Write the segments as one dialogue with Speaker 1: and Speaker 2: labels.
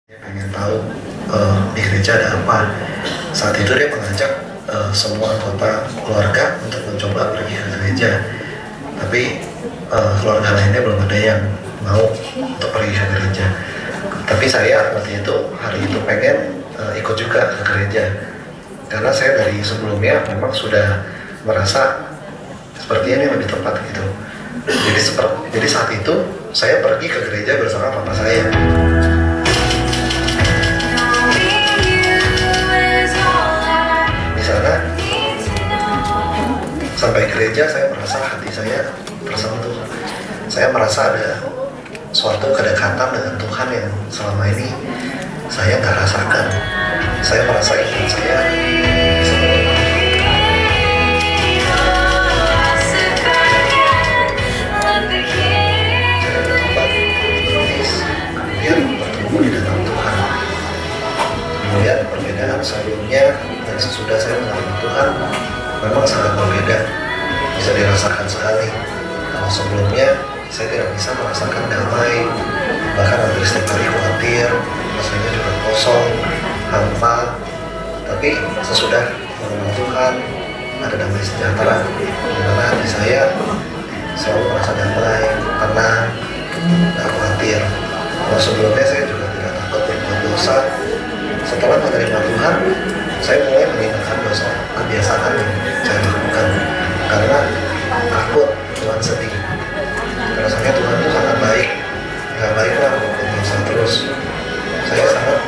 Speaker 1: Dia pengen tahu di gereja ada apa. Saat itu dia mengajak semua anggota keluarga untuk mencoba pergi ke gereja. Tapi keluarga lainnya belum ada yang mau untuk pergi ke gereja. Tapi saya waktu itu hari itu pengen ikut juga ke gereja. Karena saya dari sebelumnya memang sudah merasa seperti ini lebih tepat gitu. Jadi saat itu saya pergi ke gereja bersama papa saya. Di sana sampai gereja saya merasa hati saya tersentuh. Saya merasa ada suatu kedekatan dengan Tuhan yang selama ini saya nggak rasakan. Saya merasa iman saya di dalam Tuhan. Kemudian perbedaan sebelumnya dan sesudah saya mengalami Tuhan memang sangat berbeda, bisa dirasakan sekali. Kalau sebelumnya saya tidak bisa merasakan damai, bahkan hampir setiap hari khawatir, rasanya juga kosong, hampa. Tapi sesudah mengenal Tuhan, ada damai sejahtera, di mana hati saya selalu merasa damai, tenang, tak khawatir. Kalau sebelumnya saya juga tidak takut berbuat dosa. Setelah menerima Tuhan, saya mulai meninggalkan dosa kebiasaan yang saya lakukan karena takut Tuhan sedih. Rasanya Tuhan itu sangat baik, nggak baiklah berbuat dosa terus. Saya sangat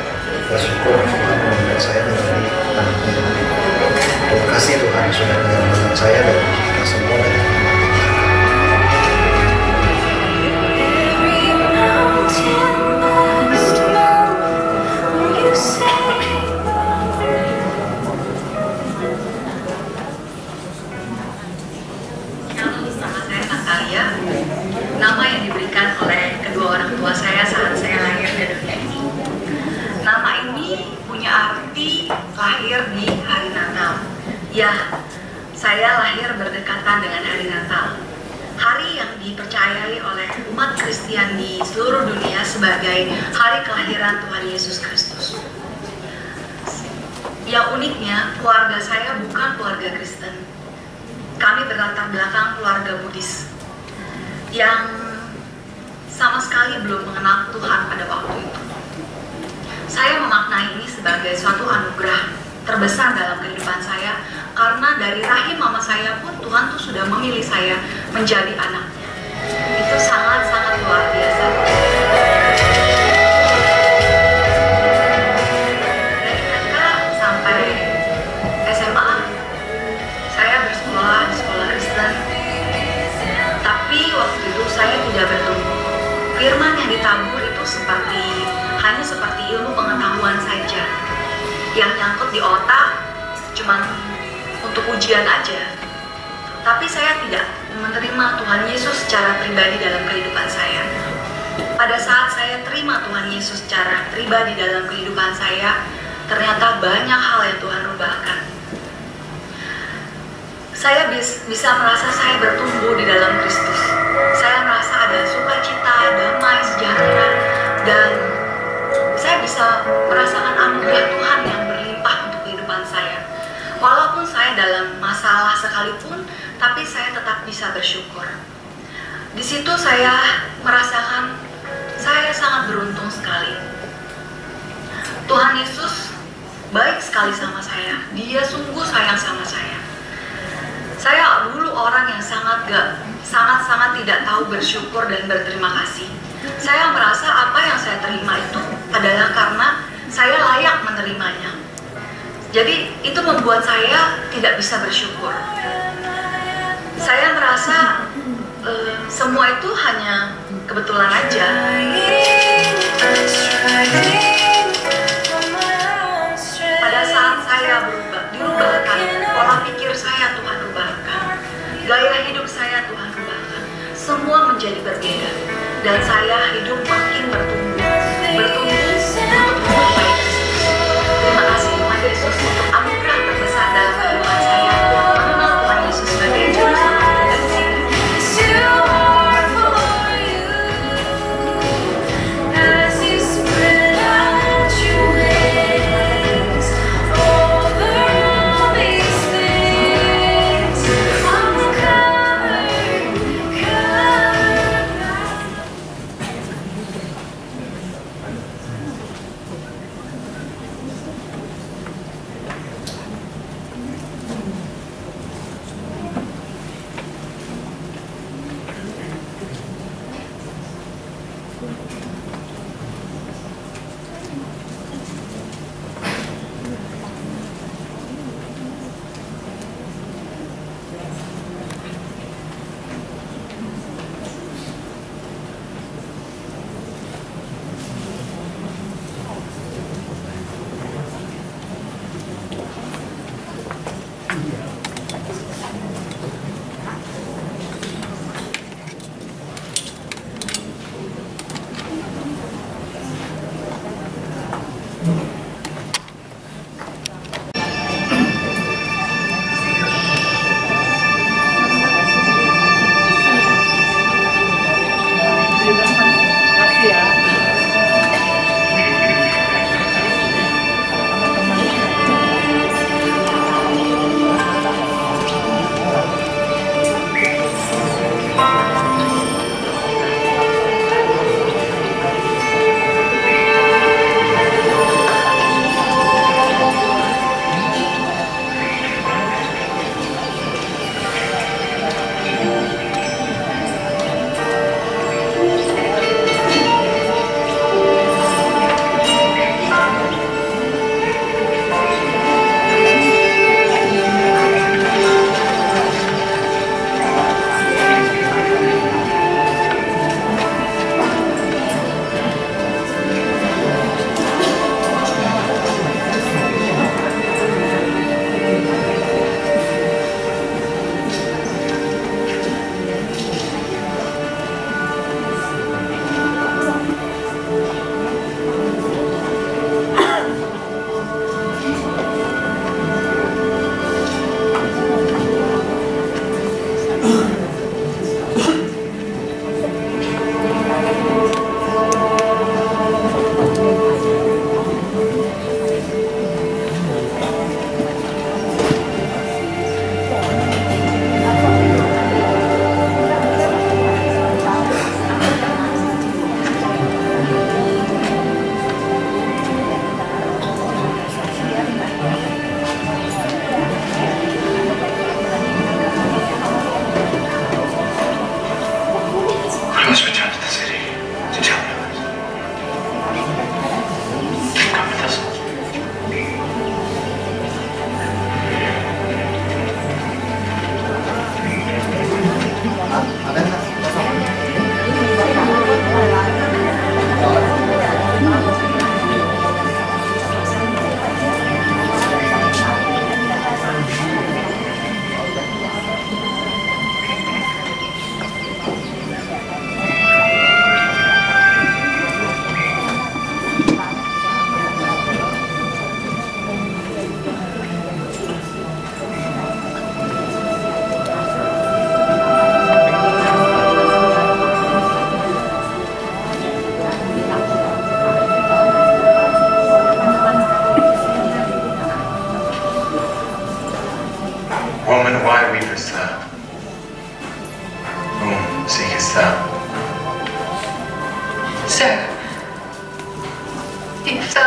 Speaker 1: bersyukur Tuhan membuat saya menjadi anaknya. Terima kasih Tuhan sudah menyelamatkan saya dan kita semua dari
Speaker 2: nama yang diberikan oleh kedua orang tua saya saat saya lahir di dunia ini. Nama ini punya arti lahir di hari Natal. Ya, saya lahir berdekatan dengan hari Natal. Hari yang dipercayai oleh umat Kristen di seluruh dunia sebagai hari kelahiran Tuhan Yesus Kristus. Yang uniknya, keluarga saya bukan keluarga Kristen. Kami berlatar belakang keluarga Buddhis yang sama sekali belum mengenal Tuhan pada waktu itu. Saya memaknai ini sebagai suatu anugerah terbesar dalam kehidupan saya, karena dari rahim mama saya pun Tuhan tuh sudah memilih saya menjadi anaknya. Itu sangat-sangat luar biasa. Dari TK sampai SMA, saya bersekolah di sekolah Kristen. Tapi waktu itu saya tidak bertumbuh. Firman yang ditabur itu hanya seperti ilmu pengetahuan saja, yang nyangkut di otak cuman untuk ujian aja. Tapi saya tidak menerima Tuhan Yesus secara pribadi dalam kehidupan saya. Pada saat saya terima Tuhan Yesus secara pribadi dalam kehidupan saya, ternyata banyak hal yang Tuhan ubahkan. Saya bisa merasa saya bertumbuh di dalam Kristus. Saya merasa ada sukacita, damai, sejahtera, dan saya bisa merasakan anugerah Tuhan yang berlimpah untuk kehidupan saya. Walaupun saya dalam masalah sekalipun, tapi saya tetap bisa bersyukur. Di situ saya merasakan saya sangat beruntung sekali. Tuhan Yesus baik sekali sama saya. Dia sungguh sayang sama saya. Saya dulu orang yang sangat tidak tahu bersyukur dan berterima kasih. Saya merasa apa yang saya terima itu adalah karena saya layak menerimanya. Jadi itu membuat saya tidak bisa bersyukur. Saya merasa semua itu hanya kebetulan aja. Pada saat saya dirubahkan, pola pikir saya Tuhan ubahkan, gaya hidup saya Tuhan ubahkan, semua menjadi berbeda, dan saya hidup makin bertumbuh untuk memperbaiki Kristus. Terima kasih Tuhan Yesus untuk anugerah terbesar dalam kehidupan saya, mengenal Tuhan Yesus sebagai Juru Selamat dan Sini. As you spread out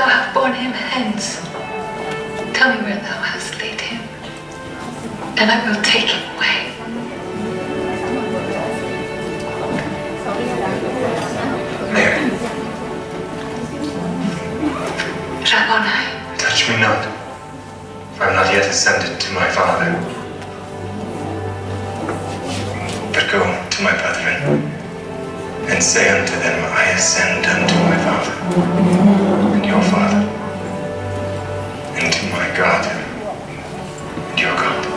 Speaker 2: thou have borne him hence, tell me where thou hast laid him, and I will take him away.
Speaker 3: Mary.
Speaker 2: Rabboni.
Speaker 3: Touch me not, for I am not yet ascended to my Father. But go to my brethren, and say unto them, I ascend unto my Father, and your Father, and to my God, and your God.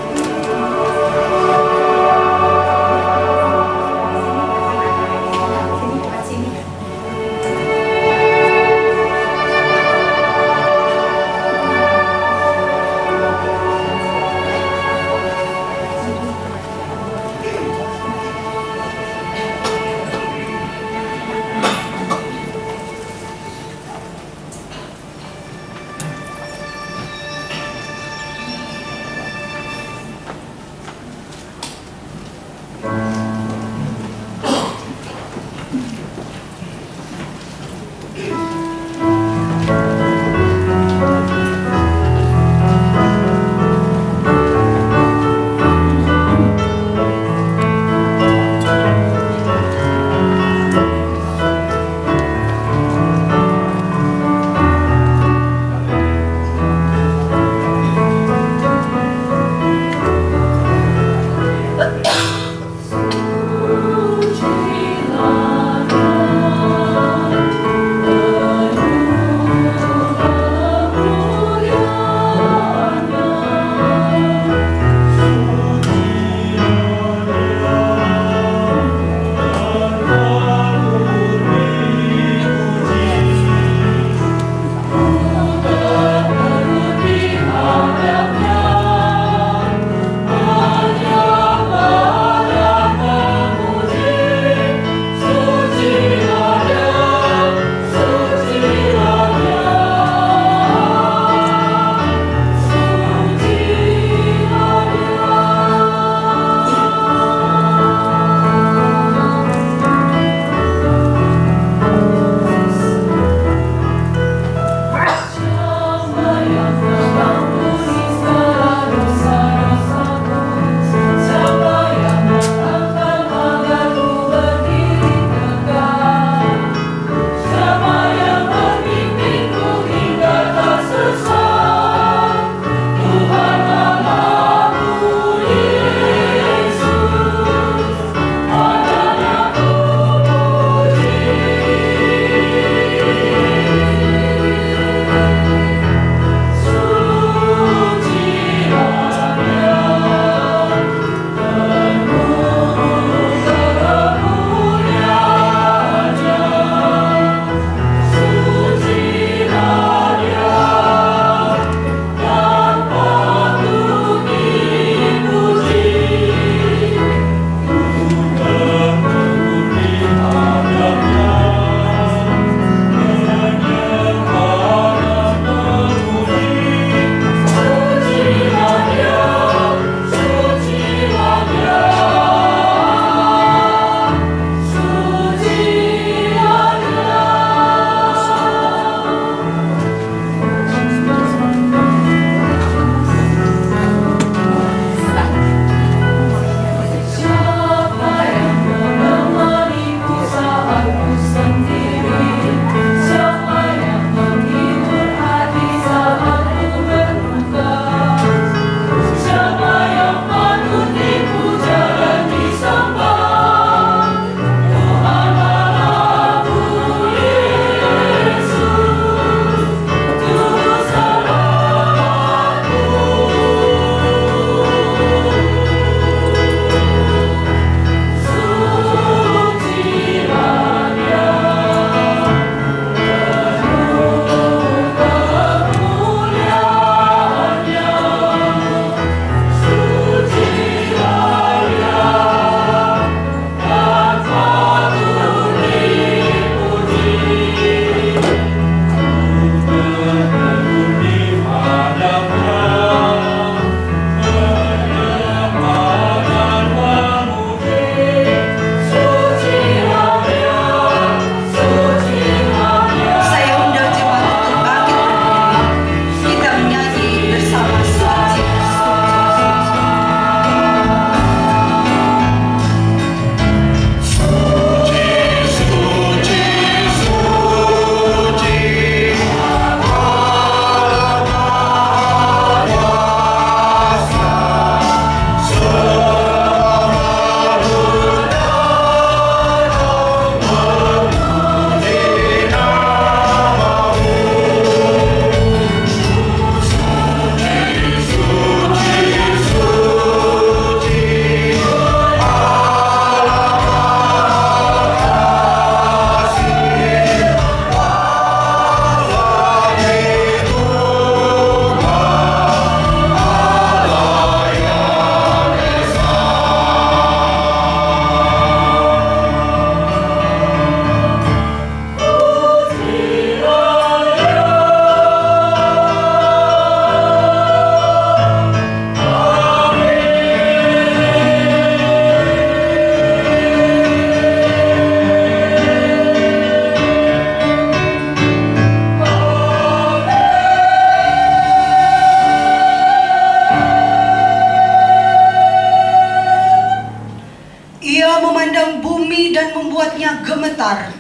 Speaker 4: besar,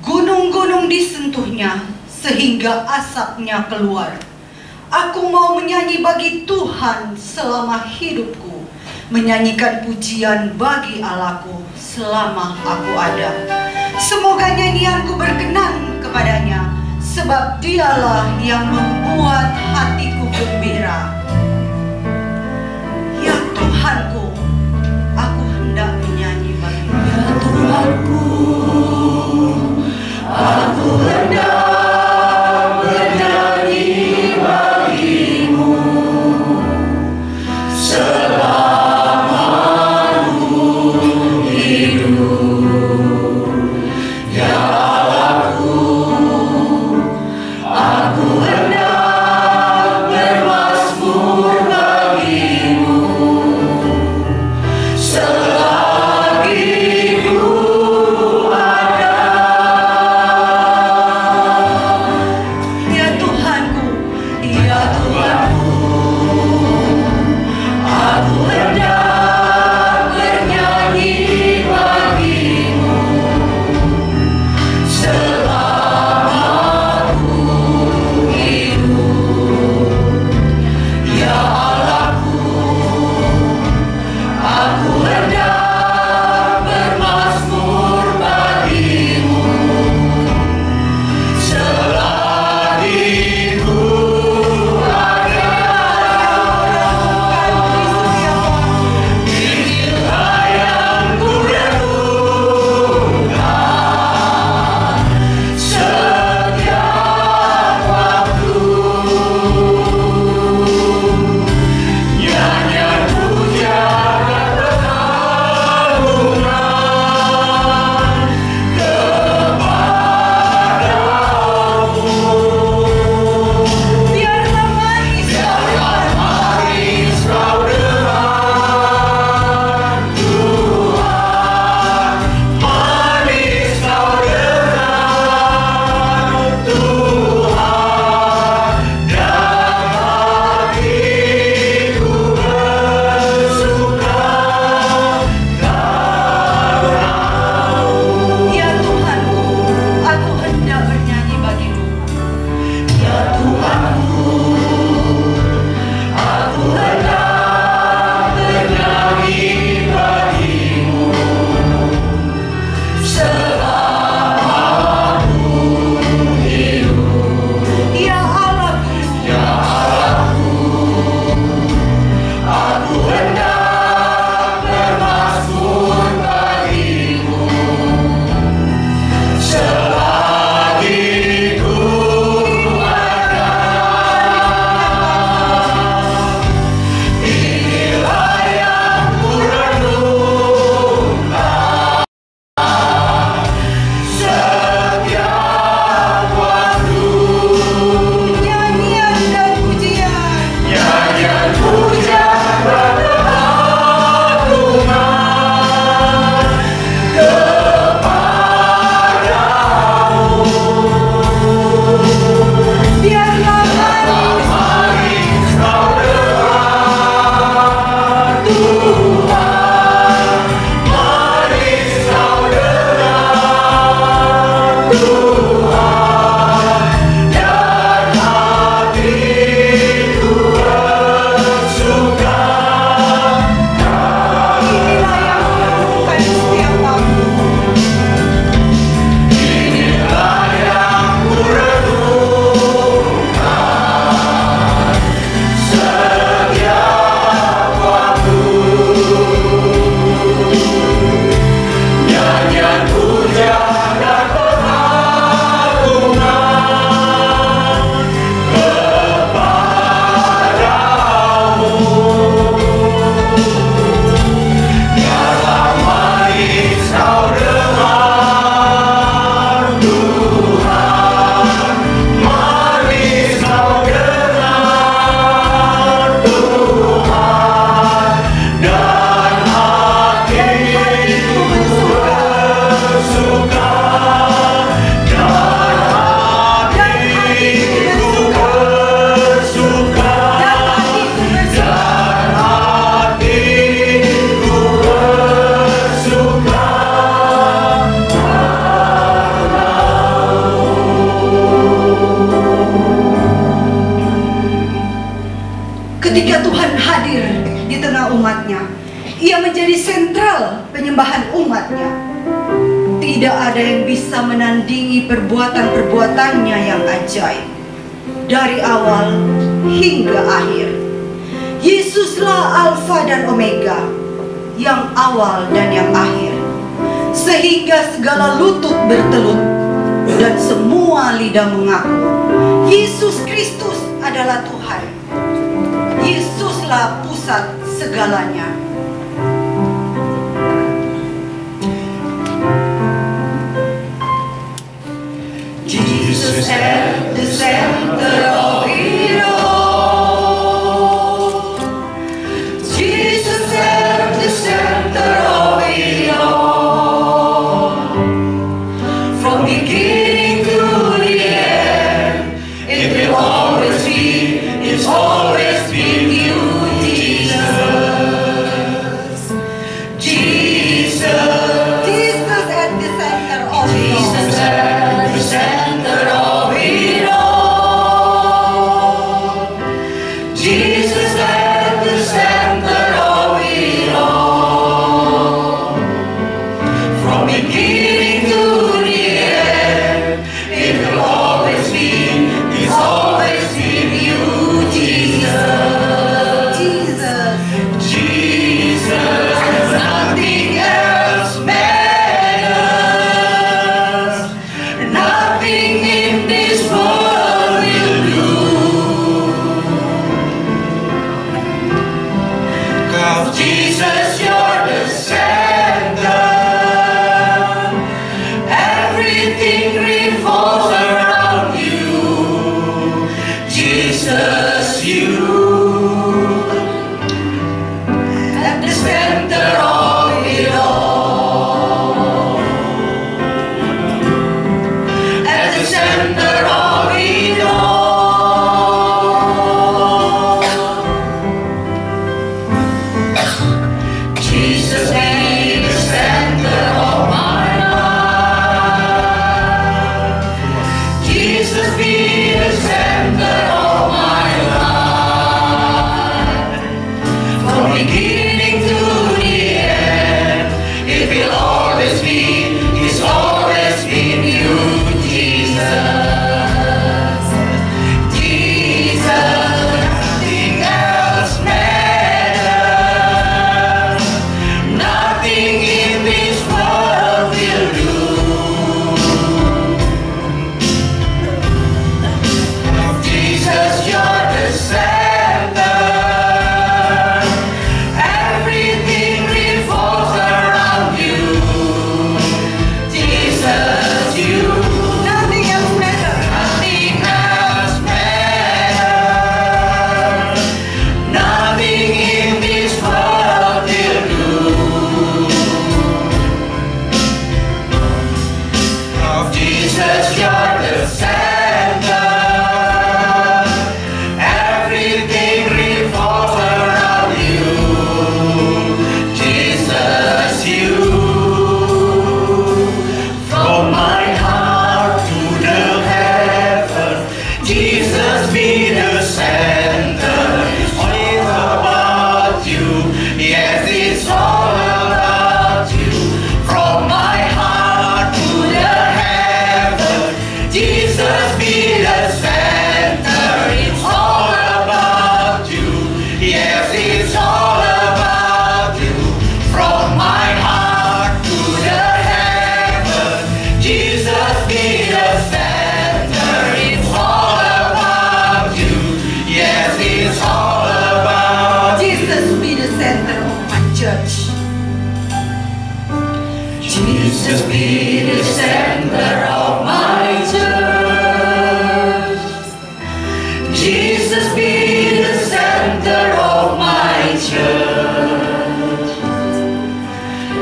Speaker 4: gunung-gunung disentuhnya sehingga asapnya keluar. Aku mau menyanyi bagi Tuhan selama hidupku, menyanyikan pujian bagi Allahku selama aku ada. Semoga nyanyianku berkenan kepadanya, sebab dialah yang membuat hatiku gembira. Ya Tuhanku, aku hendak menyanyi bagimu. Ya Tuhanku, aku hendak bernyanyi bagimu selama aku hidup. Ya Allahku, aku hendak bermazmur bagimu selagi hidup. ketika Tuhan hadir di tengah umatnya, Ia menjadi sentral penyembahan umatnya. Tidak ada yang bisa menandingi perbuatan-perbuatannya yang ajaib. Dari awal hingga akhir, Yesuslah Alfa dan Omega, yang awal dan yang akhir. Sehingga segala lutut bertelut dan semua lidah mengaku Yesus Kristus adalah Tuhan. Yesuslah pusat segalanya. Jesus at the center of it all. Jesus at the center of it all. From beginning to the end, it will always be, it's always been you, Jesus. Jesus. Jesus at the center of it all. Jesus at the center of it all. Jesus at the center of it all. From beginning to the end, it will always be, it's always been you, Jesus. Jesus. Jesus. Nothing else matters. Nothing in this world will do. 'Cause Jesus, you're the center. Everything revolves around you. Jesus, you at the center of it all. At the center of it all. Jesus be the center of my life. Jesus be the center of my life. From beginning to the end, it will always be, it's always been you, Jesus. Jesus, nothing else matters. Nothing in this world will do. Jesus, you're the center. Everything revolves around you. Jesus, you. Nothing else matters. Nothing else matters. Nothing in this world will do. Oh, Jesus, you're the center. Everything revolves around you. Jesus, you. From my heart to the heaven, Jesus be the center. It's all about you. Yes, it's all about you. From my heart to the heaven, Jesus be the center. It's all about you. Yes, it's all about you. From my heart to the heaven, Jesus be the center. It's all about you. Yes, it's all about Jesus be the center of my church. Jesus be the center of my church. Jesus be the center of my church.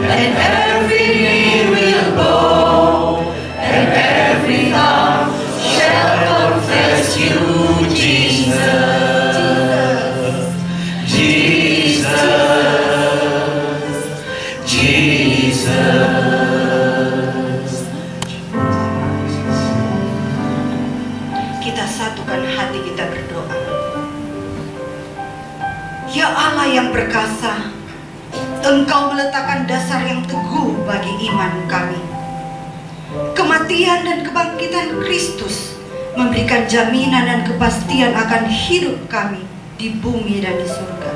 Speaker 4: And every knee will bow, and every tongue shall confess you, Jesus. Jesus. Jesus. Kita satukan hati kita berdoa.
Speaker 5: Ya Allah yang perkasa, Engkau meletakkan dasar yang teguh bagi iman kami. Kematian dan kebangkitan Kristus memberikan jaminan dan kepastian akan hidup kami di bumi dan di surga.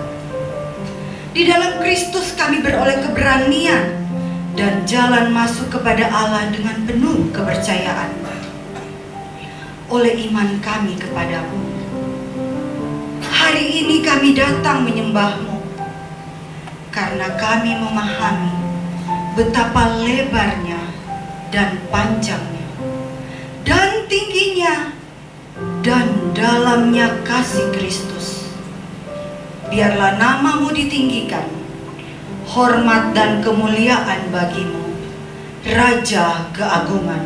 Speaker 5: Di dalam Kristus kami beroleh keberanian dan jalan masuk kepada Allah dengan penuh kepercayaan. Oleh iman kami kepadamu, hari ini kami datang menyembah-Mu, karena kami memahami betapa lebarnya dan panjangnya dan tingginya dan dalamnya kasih Kristus. Biarlah nama-Mu ditinggikan, hormat dan kemuliaan bagi-Mu, Raja keagungan.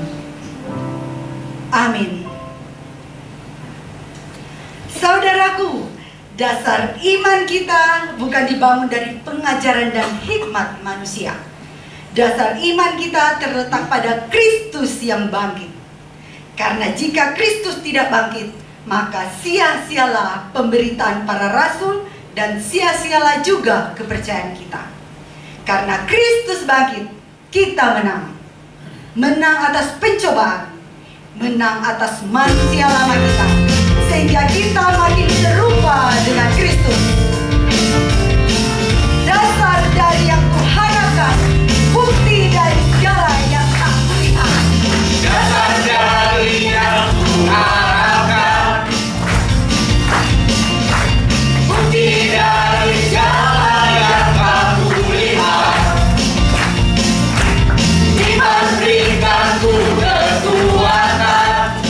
Speaker 5: Amin. Saudaraku, dasar iman kita bukan dibangun dari pengajaran dan hikmat manusia. Dasar iman kita terletak pada Kristus yang bangkit. Karena jika Kristus tidak bangkit, maka sia-sialah pemberitaan para rasul dan sia-sialah juga kepercayaan kita. Karena Kristus bangkit, kita menang. Menang atas pencobaan, menang atas manusia lama kita, sehingga kita makin serupa dengan Kristus. Dasar dari yang kuharapkan, bukti dari segala yang tak kulihat.
Speaker 4: Dasar dari yang kuharapkan, bukti dari segala yang tak kulihat. Iman berikanku kekuatan,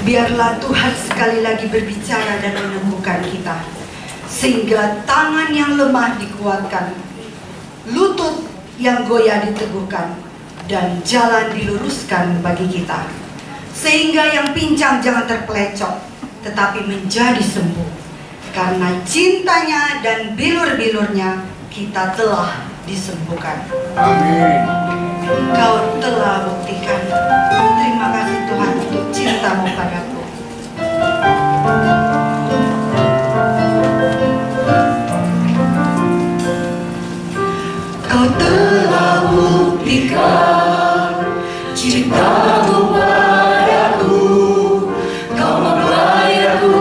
Speaker 5: Biarlah Tuhan sekali lagi berbicara dan meneguhkan kita, sehingga tangan yang lemah dikuatkan, lutut yang goyah diteguhkan, dan jalan diluruskan bagi kita, sehingga yang pincang jangan terpelecok, tetapi menjadi sembuh. Karena cintanya dan bilur-bilurnya kita telah disembuhkan.
Speaker 4: Amin.
Speaker 5: Kau telah buktikan. Terima kasih Tuhan untuk cintamu padaku. Kau telah buktikan cintamu padaku. Kau membayarku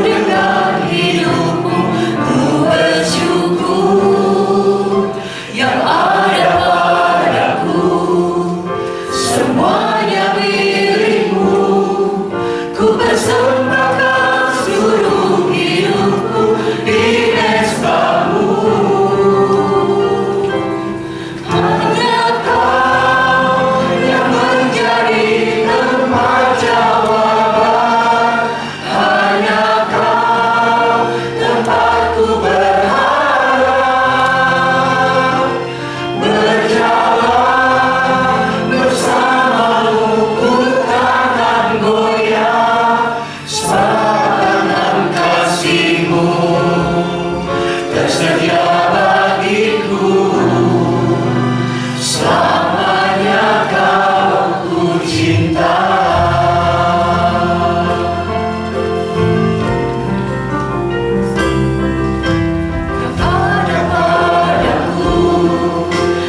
Speaker 5: dengan hidupmu. Ku bersyukur yang ada padaku. Semuanya milikmu. Ku persembahkan seluruh hidupku di mezbamu. Hanya Kau yang menjadi tempat jawaban. Hanya Kau tempatku berharap. Berjalan bersamamu ku takkan goyah. Sepanjang kasih-Mu tersedia bagiku. Selamanya Kau ku cinta. Yang ada padaku,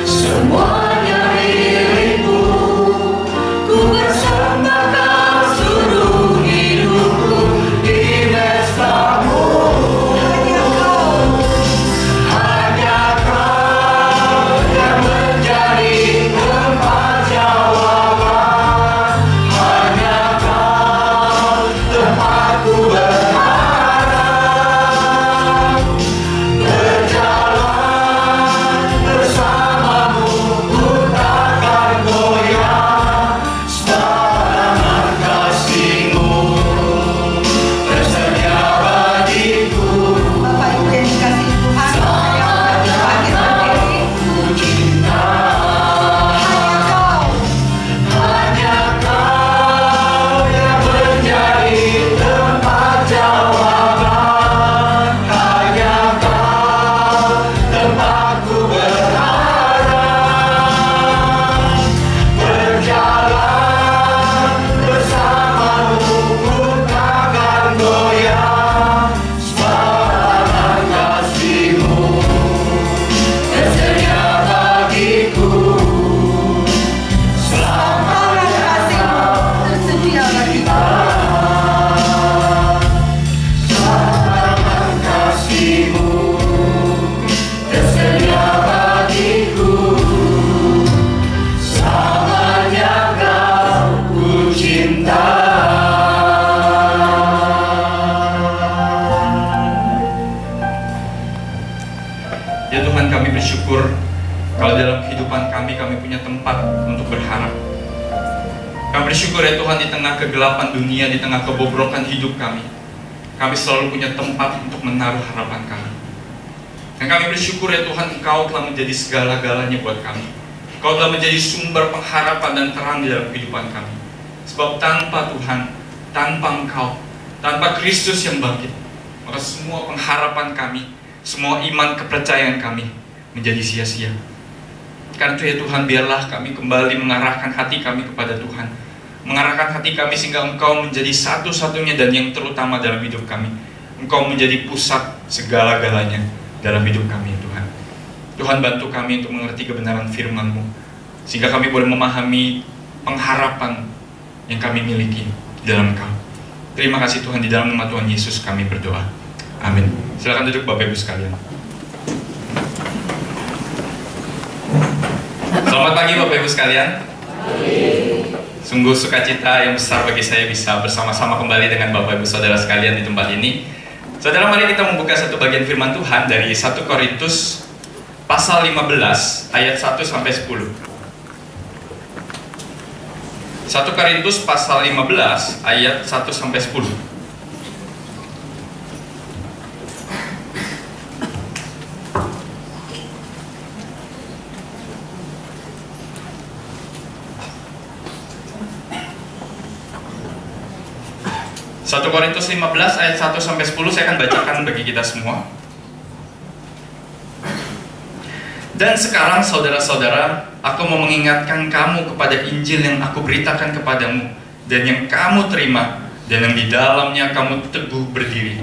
Speaker 5: semuanya milikmu. Ku persembahkan seluruh hidupku di mezbamu. Hanya Kau yang menjadi tempat jawaban. Hanya Kau tempatku berharap. Berjalan bersamamu ku takkan goyah. Sepanjang kasih-Mu tersedia bagiku. Bapak Ibu yang dikasihi Tuhan, yang bagi berdiri, ku cinta. Hanya Kau yang menjadi tempat jawaban. Hanya Kau tempatku berharap. Berjalan bersamamu ku takkan goyah. Sepanjang kasih-Mu tersedia bagiku. Selamanya Kau tersedia bagiku. Sepanjang kasih-Mu tersedia bagiku. Selamanya Kau ku cinta.
Speaker 6: Ya Tuhan, kami bersyukur kalau dalam kehidupan kami punya tempat untuk berharap. Kami bersyukur ya Tuhan, di tengah kegelapan dunia, di tengah kebobrokan hidup kami selalu punya tempat untuk menaruh harapan kami. Dan kami bersyukur ya Tuhan, Engkau telah menjadi segala-galanya buat kami. Engkau telah menjadi sumber pengharapan dan terang di dalam kehidupan kami. Sebab tanpa Tuhan, tanpa Engkau, tanpa Kristus yang bangkit, maka semua pengharapan kami, semua iman kepercayaan kami menjadi sia-sia. Karena itu ya Tuhan, biarlah kami kembali mengarahkan hati kami kepada Tuhan, mengarahkan hati kami sehingga Engkau menjadi satu-satunya dan yang terutama dalam hidup kami. Engkau menjadi pusat segala-galanya dalam hidup kami ya Tuhan. Tuhan, bantu kami untuk mengerti kebenaran firman-Mu, sehingga kami boleh memahami pengharapan yang kami miliki di dalam Engkau. Terima kasih Tuhan, di dalam nama Tuhan Yesus kami berdoa. Amin. Silakan duduk Bapak Ibu sekalian. Selamat pagi Bapak Ibu sekalian. Sungguh sukacita yang besar bagi saya bisa bersama-sama kembali dengan Bapak Ibu Saudara sekalian di tempat ini. Saudara, mari kita membuka satu bagian firman Tuhan dari 1 Korintus pasal 15 ayat 1 sampai 10. 1 1 Korintus pasal 15 ayat 1 sampai 10. Satu Korintus 15 ayat 1 sampai 10 saya akan bacakan bagi kita semua. Dan sekarang saudara-saudara, aku mau mengingatkan kamu kepada Injil yang aku beritakan kepadamu dan yang kamu terima dan yang di dalamnya kamu teguh berdiri.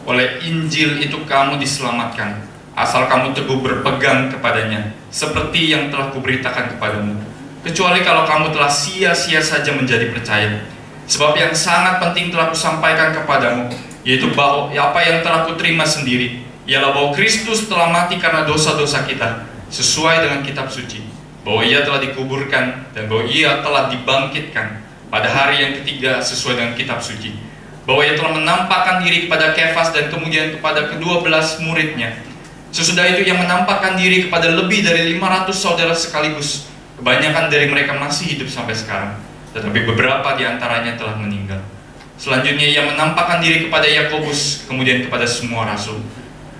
Speaker 6: Oleh Injil itu kamu diselamatkan, asal kamu teguh berpegang kepadanya, seperti yang telah kuberitakan kepadamu. Kecuali kalau kamu telah sia-sia saja menjadi percaya. Sebab yang sangat penting telah kusampaikan kepadamu, yaitu bahwa apa yang telah kuterima sendiri, ialah bahwa Kristus telah mati karena dosa-dosa kita, sesuai dengan kitab suci, bahwa ia telah dikuburkan, dan bahwa ia telah dibangkitkan pada hari yang ketiga sesuai dengan kitab suci, bahwa ia telah menampakkan diri kepada Kefas dan kemudian kepada ke-12 muridnya. Sesudah itu ia menampakkan diri kepada lebih dari 500 saudara sekaligus. Kebanyakan dari mereka masih hidup sampai sekarang, tetapi beberapa di antaranya telah meninggal. Selanjutnya ia menampakkan diri kepada Yakobus, kemudian kepada semua rasul.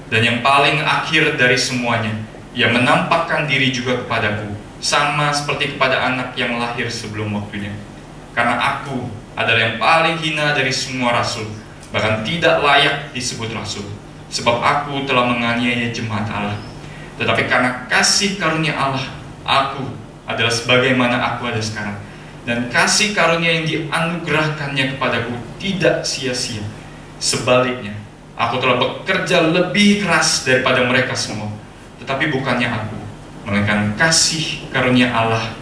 Speaker 6: Dan yang paling akhir dari semuanya, ia menampakkan diri juga kepadaku, sama seperti kepada anak yang lahir sebelum waktunya. Karena aku adalah yang paling hina dari semua rasul, bahkan tidak layak disebut rasul, sebab aku telah menganiaya jemaat Allah. Tetapi karena kasih karunia Allah, aku adalah sebagaimana aku ada sekarang. Dan kasih karunia yang dianugerahkannya kepadaku tidak sia-sia. Sebaliknya, aku telah bekerja lebih keras daripada mereka semua. Tetapi bukannya aku, melainkan kasih karunia Allah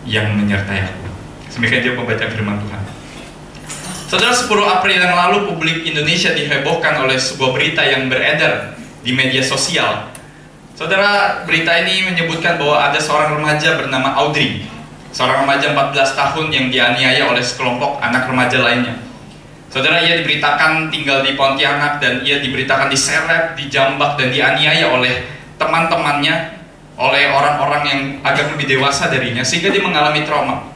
Speaker 6: yang menyertai aku. Demikian dia pembacaan firman Tuhan. Saudara, 10 April yang lalu publik Indonesia dihebohkan oleh sebuah berita yang beredar di media sosial. Saudara, berita ini menyebutkan bahwa ada seorang remaja bernama Audrey, seorang remaja 14 tahun yang dianiaya oleh sekelompok anak remaja lainnya. Saudara, ia diberitakan tinggal di Pontianak dan ia diberitakan diseret, dijambak dan dianiaya oleh teman-temannya, oleh orang-orang yang agak lebih dewasa darinya, sehingga dia mengalami trauma.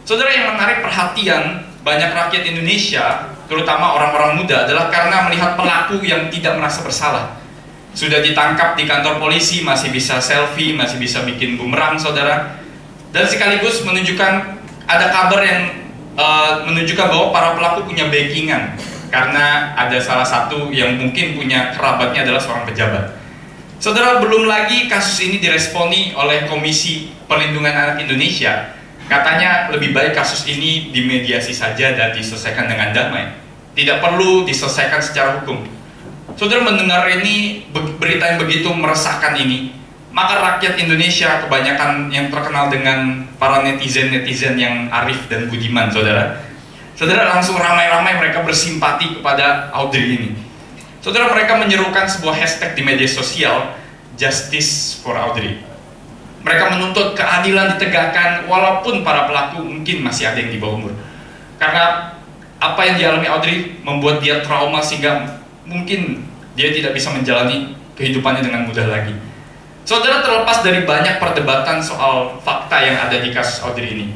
Speaker 6: Saudara, yang menarik perhatian banyak rakyat Indonesia, terutama orang-orang muda, adalah karena melihat pelaku yang tidak merasa bersalah. Sudah ditangkap di kantor polisi, masih bisa selfie, masih bisa bikin bumerang, saudara. Dan sekaligus menunjukkan, ada kabar yang menunjukkan bahwa para pelaku punya backingan, karena ada salah satu yang mungkin punya kerabatnya adalah seorang pejabat. Saudara, belum lagi kasus ini diresponi oleh Komisi Perlindungan Anak Indonesia. Katanya lebih baik kasus ini dimediasi saja dan diselesaikan dengan damai, tidak perlu diselesaikan secara hukum. Saudara, mendengar ini, berita yang begitu meresahkan ini, maka rakyat Indonesia kebanyakan yang terkenal dengan para netizen-netizen yang arif dan budiman, saudara. Saudara, langsung ramai-ramai mereka bersimpati kepada Audrey ini. Saudara, mereka menyerukan sebuah hashtag di media sosial, Justice for Audrey. Mereka menuntut keadilan ditegakkan walaupun para pelaku mungkin masih ada yang di bawah umur. Karena apa yang dialami Audrey membuat dia trauma sehingga mungkin dia tidak bisa menjalani kehidupannya dengan mudah lagi. Saudara, terlepas dari banyak perdebatan soal fakta yang ada di kasus Audrey ini,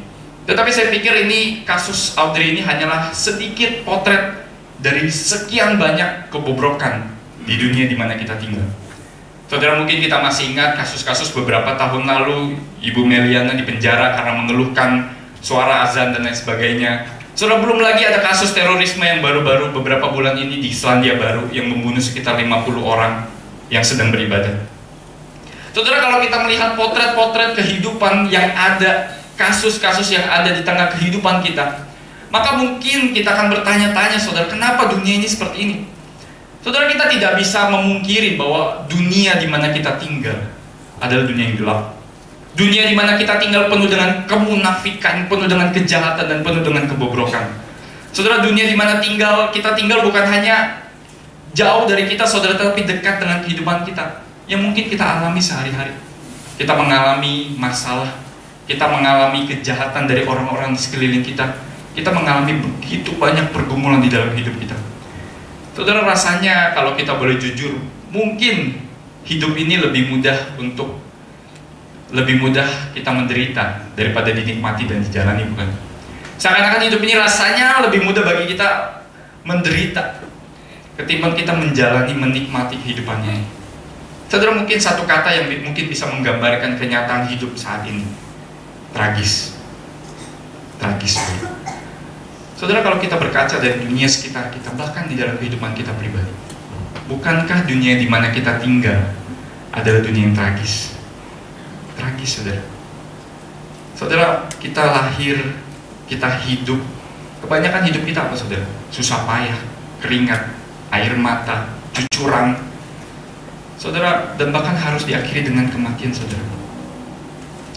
Speaker 6: tetapi saya pikir ini, kasus Audrey ini hanyalah sedikit potret dari sekian banyak kebobrokan di dunia di mana kita tinggal. Saudara, mungkin kita masih ingat kasus-kasus beberapa tahun lalu, Ibu Meliana dipenjara karena mengeluhkan suara azan dan lain sebagainya. Saudara, belum lagi ada kasus terorisme yang baru-baru beberapa bulan ini di Selandia Baru yang membunuh sekitar 50 orang yang sedang beribadah. Saudara, kalau kita melihat potret-potret kehidupan yang ada, kasus-kasus yang ada di tengah kehidupan kita, maka mungkin kita akan bertanya-tanya, saudara, kenapa dunia ini seperti ini? Saudara, kita tidak bisa memungkiri bahwa dunia di mana kita tinggal adalah dunia yang gelap. Dunia di mana kita tinggal penuh dengan kemunafikan, penuh dengan kejahatan, dan penuh dengan kebobrokan. Saudara, dunia di mana kita tinggal bukan hanya jauh dari kita, saudara, tapi dekat dengan kehidupan kita yang mungkin kita alami sehari-hari. Kita mengalami masalah, kita mengalami kejahatan dari orang-orang di sekeliling kita. Kita mengalami begitu banyak pergumulan di dalam hidup kita. Saudara, rasanya kalau kita boleh jujur, mungkin hidup ini lebih mudah kita menderita daripada dinikmati dan dijalani, bukan? Seakan-akan hidup ini rasanya lebih mudah bagi kita menderita ketimbang kita menjalani, menikmati kehidupannya. Saudara, mungkin satu kata yang mungkin bisa menggambarkan kenyataan hidup saat ini: tragis. Tragis. Saudara, kalau kita berkaca dari dunia sekitar kita, bahkan di dalam kehidupan kita pribadi, bukankah dunia di mana kita tinggal adalah dunia yang tragis? Tragis, saudara. Saudara, kita lahir, kita hidup, kebanyakan hidup kita apa, saudara? Susah payah, keringat, air mata, cucuran, saudara, dan bahkan harus diakhiri dengan kematian, saudara.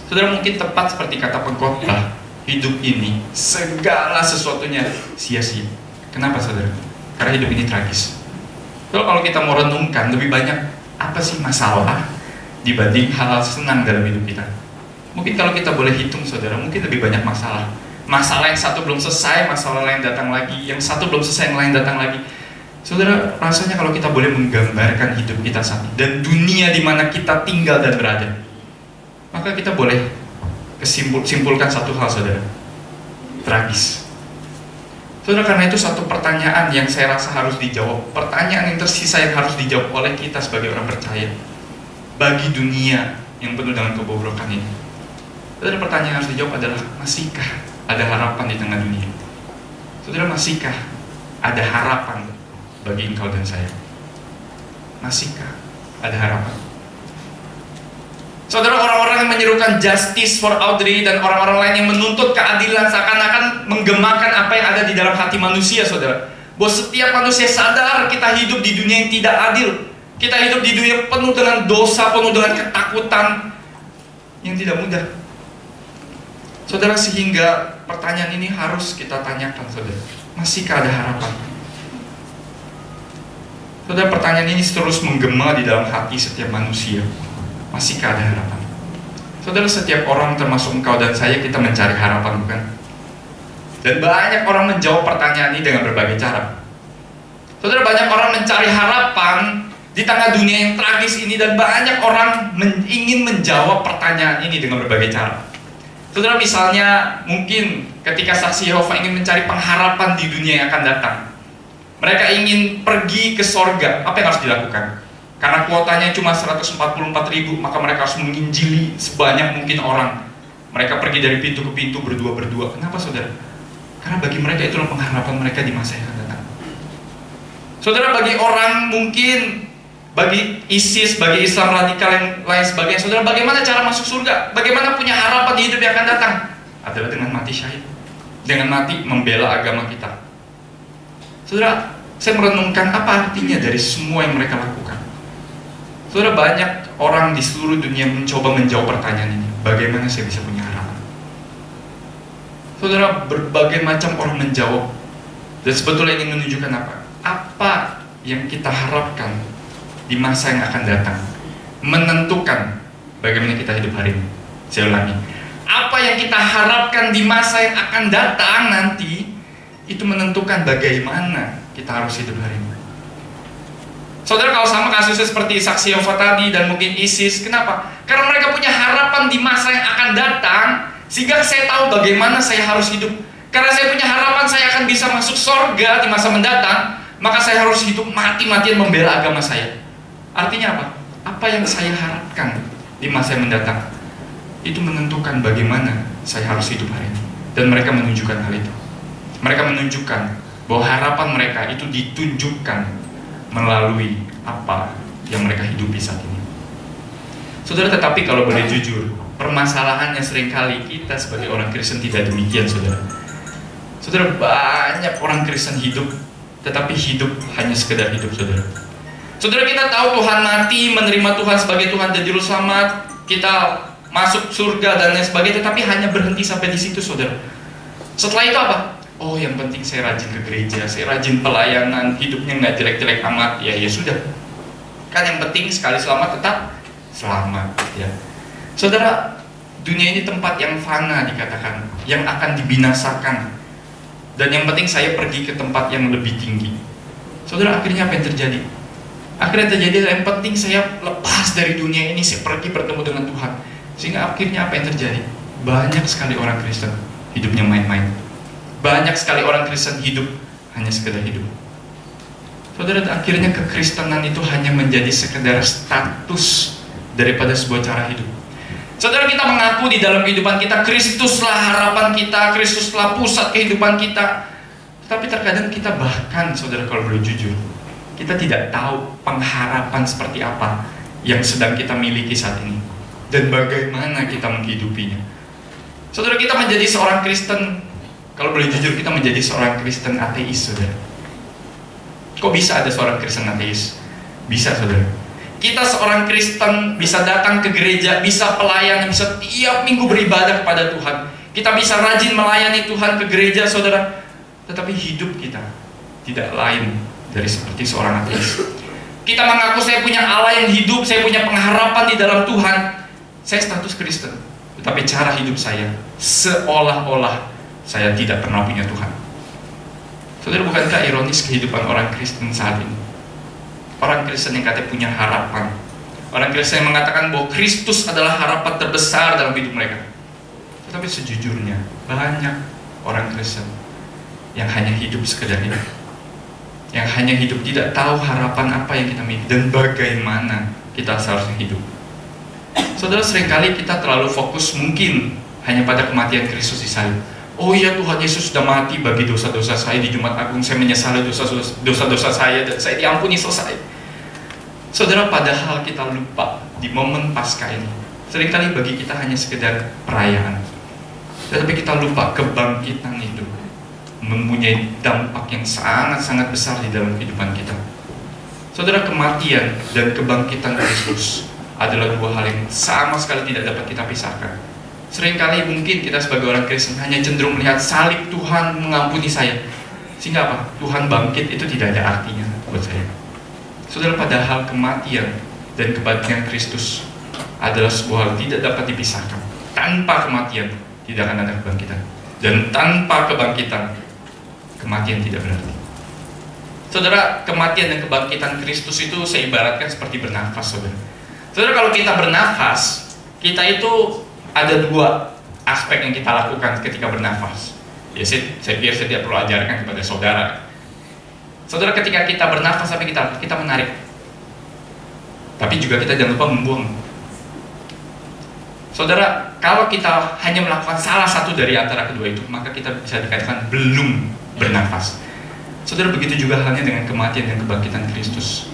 Speaker 6: Saudara, mungkin tepat seperti kata pengkhotbah, hidup ini segala sesuatunya sia-sia. Kenapa, saudara? Karena hidup ini tragis. Kalau kita mau renungkan, lebih banyak apa sih masalah dibanding hal-hal senang dalam hidup kita? Mungkin kalau kita boleh hitung, saudara, mungkin lebih banyak masalah. Masalah yang satu belum selesai, masalah lain datang lagi. Yang satu belum selesai, yang lain datang lagi. Saudara, rasanya kalau kita boleh menggambarkan hidup kita saat ini dan dunia di mana kita tinggal dan berada, maka kita boleh simpulkan satu hal, saudara: tragis. Saudara, karena itu satu pertanyaan yang saya rasa harus dijawab, pertanyaan yang tersisa yang harus dijawab oleh kita sebagai orang percaya bagi dunia yang penuh dengan kebobrokan ini. Saudara, pertanyaan yang harus dijawab adalah, masihkah ada harapan di tengah dunia? Saudara, masihkah ada harapan bagi engkau dan saya? Masihkah ada harapan? Saudara, orang-orang yang menyerukan justice for Audrey dan orang-orang lain yang menuntut keadilan seakan-akan menggemakan apa yang ada di dalam hati manusia, saudara. Bahwa setiap manusia sadar kita hidup di dunia yang tidak adil. Kita hidup di dunia penuh dengan dosa, penuh dengan ketakutan yang tidak mudah. Saudara, sehingga pertanyaan ini harus kita tanyakan, saudara. Masihkah ada harapan? Saudara, pertanyaan ini terus menggema di dalam hati setiap manusia. Masihkah ada harapan? Saudara, setiap orang termasuk engkau dan saya, kita mencari harapan, bukan? Dan banyak orang menjawab pertanyaan ini dengan berbagai cara. Saudara, banyak orang mencari harapan di tengah dunia yang tragis ini, dan banyak orang ingin menjawab pertanyaan ini dengan berbagai cara. Saudara, misalnya mungkin ketika saksi Yehova ingin mencari pengharapan di dunia yang akan datang, mereka ingin pergi ke sorga, apa yang harus dilakukan? Karena kuotanya cuma 144.000, maka mereka harus menginjili sebanyak mungkin orang. Mereka pergi dari pintu ke pintu berdua-berdua. Kenapa, saudara? Karena bagi mereka itulah pengharapan mereka di masa yang akan datang. Saudara, bagi orang mungkin, bagi ISIS, bagi Islam radikal yang lain sebagainya, saudara, bagaimana cara masuk surga? Bagaimana punya harapan di hidup yang akan datang? Adalah dengan mati syahid, dengan mati membela agama kita. Saudara, saya merenungkan apa artinya dari semua yang mereka lakukan. Saudara, banyak orang di seluruh dunia mencoba menjawab pertanyaan ini. Bagaimana saya bisa punya harapan? Saudara, berbagai macam orang menjawab, dan sebetulnya ingin menunjukkan apa? Apa yang kita harapkan di masa yang akan datang menentukan bagaimana kita hidup hari ini. Saya ulangi, apa yang kita harapkan di masa yang akan datang nanti itu menentukan bagaimana kita harus hidup hari ini. Saudara, kalau sama kasusnya seperti saksi Yehova tadi dan mungkin ISIS, kenapa? Karena mereka punya harapan di masa yang akan datang, sehingga saya tahu bagaimana saya harus hidup. Karena saya punya harapan saya akan bisa masuk surga di masa mendatang, maka saya harus hidup mati-matian membela agama saya. Artinya apa? Apa yang saya harapkan di masa yang mendatang itu menentukan bagaimana saya harus hidup hari ini. Dan mereka menunjukkan hal itu. Mereka menunjukkan bahwa harapan mereka itu ditunjukkan melalui apa yang mereka hidupi saat ini. Saudara, tetapi kalau boleh jujur, permasalahannya seringkali kita sebagai orang Kristen tidak demikian, saudara. Saudara, banyak orang Kristen hidup, tetapi hidup hanya sekedar hidup, saudara. Saudara, kita tahu Tuhan mati, menerima Tuhan sebagai Tuhan dan Juru Selamat, kita masuk surga dan lain sebagainya, tetapi hanya berhenti sampai di situ, saudara. Setelah itu apa? Oh, yang penting saya rajin ke gereja, saya rajin pelayanan, hidupnya nggak jelek-jelek amat, ya sudah. Kan yang penting sekali selamat tetap selamat, ya. Saudara, dunia ini tempat yang fana dikatakan, yang akan dibinasakan. Dan yang penting saya pergi ke tempat yang lebih tinggi. Saudara, akhirnya apa yang terjadi? Akhirnya terjadi yang penting saya lepas dari dunia ini, saya pergi bertemu dengan Tuhan. Sehingga akhirnya apa yang terjadi? Banyak sekali orang Kristen hidupnya main-main. banyak sekali orang Kristen hidup hanya sekedar hidup. Saudara, akhirnya kekristenan itu hanya menjadi sekedar status daripada sebuah cara hidup. Saudara, kita mengaku di dalam kehidupan kita Kristuslah harapan kita, Kristuslah pusat kehidupan kita. Tapi terkadang kita bahkan, saudara, kalau boleh jujur, kita tidak tahu pengharapan seperti apa yang sedang kita miliki saat ini dan bagaimana kita menghidupinya. Saudara, kita menjadi seorang Kristen, kalau boleh jujur, kita menjadi seorang Kristen ateis, saudara. Kok bisa ada seorang Kristen ateis? Bisa, saudara. Kita seorang Kristen bisa datang ke gereja, bisa pelayan, bisa tiap minggu beribadah kepada Tuhan. Kita bisa rajin melayani Tuhan ke gereja, saudara. Tetapi hidup kita tidak lain dari seperti seorang ateis. Kita mengaku saya punya Allah yang hidup, saya punya pengharapan di dalam Tuhan. Saya status Kristen. Tetapi cara hidup saya seolah-olah saya tidak pernah punya Tuhan. Saudara, bukankah ironis kehidupan orang Kristen saat ini? Orang Kristen yang katanya punya harapan, orang Kristen yang mengatakan bahwa Kristus adalah harapan terbesar dalam hidup mereka. Tetapi sejujurnya banyak orang Kristen yang hanya hidup sekedar hidup, yang hanya hidup tidak tahu harapan apa yang kita miliki dan bagaimana kita seharusnya hidup. Saudara, seringkali kita terlalu fokus mungkin hanya pada kematian Kristus di salib. Oh iya, Tuhan Yesus sudah mati bagi dosa-dosa saya di Jumat Agung, saya menyesali dosa-dosa saya dan saya diampuni, selesai. Saudara, padahal kita lupa di momen Paskah ini, seringkali bagi kita hanya sekedar perayaan, tetapi kita lupa kebangkitan itu mempunyai dampak yang sangat-sangat besar di dalam kehidupan kita. Saudara, kematian dan kebangkitan Kristus adalah dua hal yang sama sekali tidak dapat kita pisahkan. Seringkali mungkin kita sebagai orang Kristen hanya cenderung melihat salib Tuhan mengampuni saya, sehingga apa? Tuhan bangkit itu tidak ada artinya buat saya. Saudara, padahal kematian dan kebangkitan Kristus adalah sebuah hal tidak dapat dipisahkan. Tanpa kematian tidak akan ada kebangkitan, dan tanpa kebangkitan kematian tidak berarti. Saudara, kematian dan kebangkitan Kristus itu saya ibaratkan seperti bernafas, saudara. Saudara, kalau kita bernafas, kita itu ada dua aspek yang kita lakukan ketika bernafas. Ya, saya pikir saya tidak perlu ajarkan kepada saudara. Saudara, ketika kita bernafas, tapi kita menarik. Tapi juga kita jangan lupa membuang. Saudara, kalau kita hanya melakukan salah satu dari antara kedua itu, maka kita bisa dikatakan belum bernafas. Saudara, begitu juga halnya dengan kematian dan kebangkitan Kristus.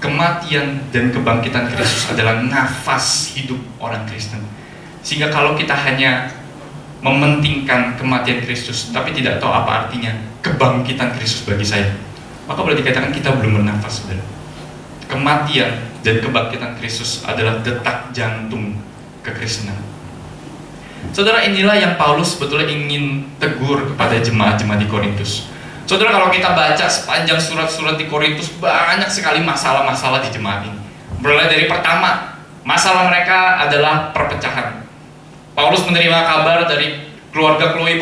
Speaker 6: Kematian dan kebangkitan Kristus adalah nafas hidup orang Kristen. Sehingga kalau kita hanya mementingkan kematian Kristus tapi tidak tahu apa artinya kebangkitan Kristus bagi saya, maka boleh dikatakan kita belum bernafas, saudara. Kematian dan kebangkitan Kristus adalah detak jantung kekristenan. Saudara, inilah yang Paulus sebetulnya ingin tegur kepada jemaat-jemaat di Korintus. Saudara, kalau kita baca sepanjang surat-surat di Korintus, banyak sekali masalah-masalah di jemaat ini. Mulai dari pertama, masalah mereka adalah perpecahan. Paulus menerima kabar dari keluarga Chloe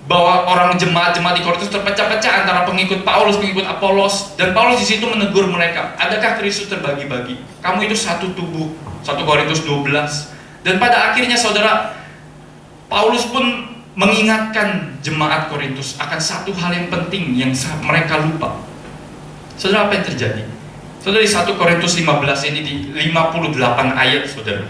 Speaker 6: bahwa orang jemaat-jemaat di Korintus terpecah-pecah antara pengikut Paulus, pengikut Apolos, dan Paulus di situ menegur mereka. Adakah Kristus terbagi-bagi? Kamu itu satu tubuh. 1 Korintus 12. Dan pada akhirnya, saudara, Paulus pun mengingatkan jemaat Korintus akan satu hal yang penting yang mereka lupa. Saudara, apa yang terjadi? Saudara, di 1 Korintus 15 ini di 58 ayat, saudara,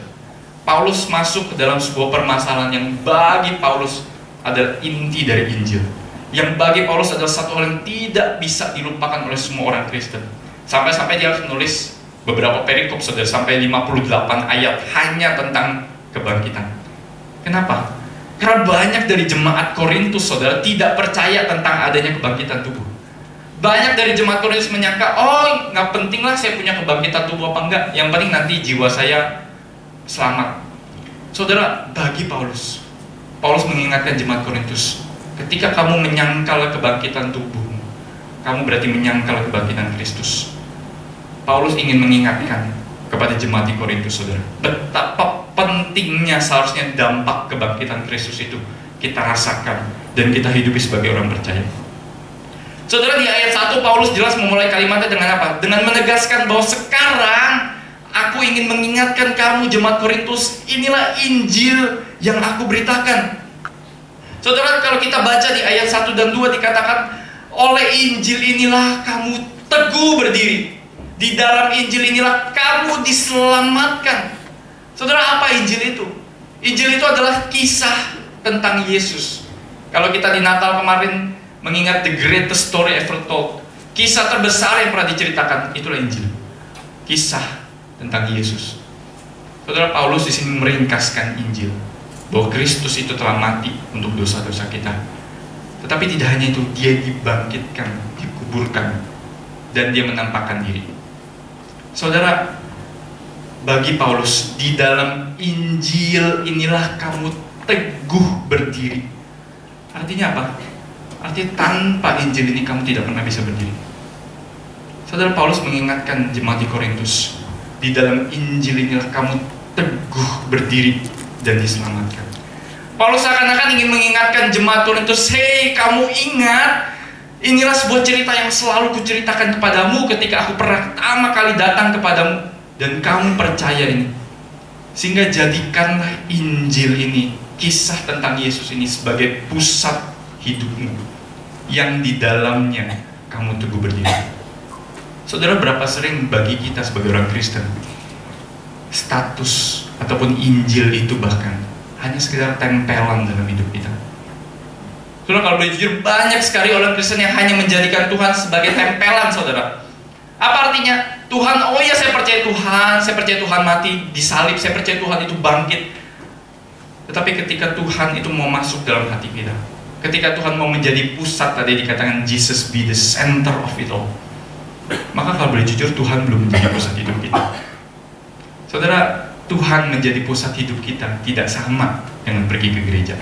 Speaker 6: Paulus masuk ke dalam sebuah permasalahan yang bagi Paulus adalah inti dari Injil, yang bagi Paulus adalah satu hal yang tidak bisa dilupakan oleh semua orang Kristen. Sampai-sampai dia harus menulis beberapa perikop, saudara, sampai 58 ayat hanya tentang kebangkitan. Kenapa? Karena banyak dari jemaat Korintus, saudara, tidak percaya tentang adanya kebangkitan tubuh. Banyak dari jemaat Korintus menyangka, oh nggak penting lah saya punya kebangkitan tubuh apa enggak, yang penting nanti jiwa saya selamat. Saudara, bagi Paulus mengingatkan jemaat Korintus, ketika kamu menyangkal kebangkitan tubuhmu, kamu berarti menyangkal kebangkitan Kristus. Paulus ingin mengingatkan kepada jemaat di Korintus, saudara, betapa pentingnya seharusnya dampak kebangkitan Kristus itu kita rasakan dan kita hidupi sebagai orang percaya. Saudara, di ayat 1 Paulus jelas memulai kalimatnya dengan apa? Dengan menegaskan bahwa sekarang aku ingin mengingatkan kamu jemaat Korintus, inilah Injil yang aku beritakan. Saudara, kalau kita baca di ayat 1 dan 2 dikatakan, oleh Injil inilah kamu teguh berdiri. Di dalam Injil inilah kamu diselamatkan. Saudara, apa Injil itu? Injil itu adalah kisah tentang Yesus. Kalau kita di Natal kemarin mengingat the greatest story ever told, kisah terbesar yang pernah diceritakan, itulah Injil. Kisah tentang Yesus. Saudara, Paulus di sini meringkaskan Injil, bahwa Kristus itu telah mati untuk dosa-dosa kita. Tetapi tidak hanya itu, dia dibangkitkan, dikuburkan, dan dia menampakkan diri. Saudara, bagi Paulus, di dalam Injil inilah kamu teguh berdiri. Artinya apa? Artinya tanpa Injil ini kamu tidak pernah bisa berdiri. Saudara, Paulus mengingatkan jemaat di Korintus, di dalam Injil inilah kamu teguh berdiri dan diselamatkan. Paulus seakan-akan ingin mengingatkan jemaat Korintus, hei, kamu ingat, inilah sebuah cerita yang selalu kuceritakan kepadamu ketika aku pertama kali datang kepadamu, dan kamu percaya ini. Sehingga jadikanlah Injil ini, kisah tentang Yesus ini, sebagai pusat hidupmu, yang di dalamnya kamu teguh berdiri. Saudara, berapa sering bagi kita sebagai orang Kristen, status ataupun Injil itu bahkan hanya sekedar tempelan dalam hidup kita. Saudara, kalau boleh jujur, banyak sekali orang Kristen yang hanya menjadikan Tuhan sebagai tempelan, saudara. Apa artinya? Tuhan, oh ya, saya percaya Tuhan mati, disalib, saya percaya Tuhan itu bangkit. Tetapi ketika Tuhan itu mau masuk dalam hati kita, ketika Tuhan mau menjadi pusat, tadi dikatakan Jesus be the center of it all, maka kalau boleh jujur, Tuhan belum menjadi pusat hidup kita. Saudara, Tuhan menjadi pusat hidup kita tidak sama dengan pergi ke gereja,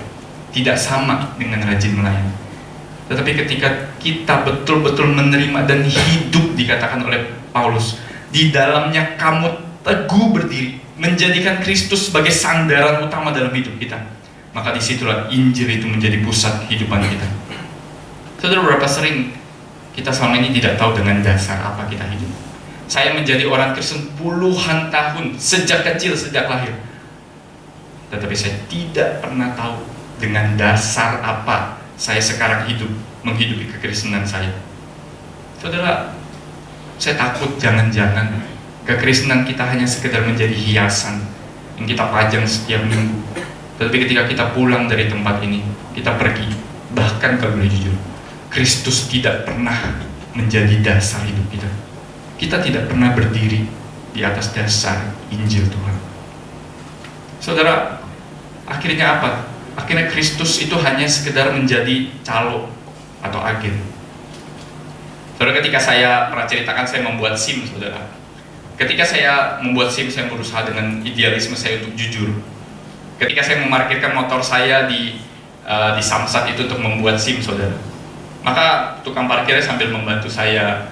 Speaker 6: tidak sama dengan rajin melayani. Tetapi ketika kita betul-betul menerima dan hidup, dikatakan oleh Paulus, di dalamnya kamu teguh berdiri, menjadikan Kristus sebagai sandaran utama dalam hidup kita, maka disitulah Injil itu menjadi pusat kehidupan kita. Saudara, berapa sering kita selama ini tidak tahu dengan dasar apa kita hidup. Saya menjadi orang Kristen puluhan tahun, sejak kecil, sejak lahir, tetapi saya tidak pernah tahu dengan dasar apa saya sekarang hidup, menghidupi kekristenan saya. Saudara, saya takut jangan-jangan kekristenan kita hanya sekedar menjadi hiasan yang kita pajang setiap minggu. Tetapi ketika kita pulang dari tempat ini, kita pergi, bahkan kalau boleh jujur, Kristus tidak pernah menjadi dasar hidup kita. Kita tidak pernah berdiri di atas dasar Injil Tuhan. Saudara, akhirnya apa? Akhirnya Kristus itu hanya sekedar menjadi calo atau agen. Saudara, ketika saya pernah ceritakan saya membuat SIM, saudara. Ketika saya membuat SIM, saya berusaha dengan idealisme saya untuk jujur. Ketika saya memarkirkan motor saya di Samsat itu untuk membuat SIM, saudara, maka tukang parkirnya sambil membantu saya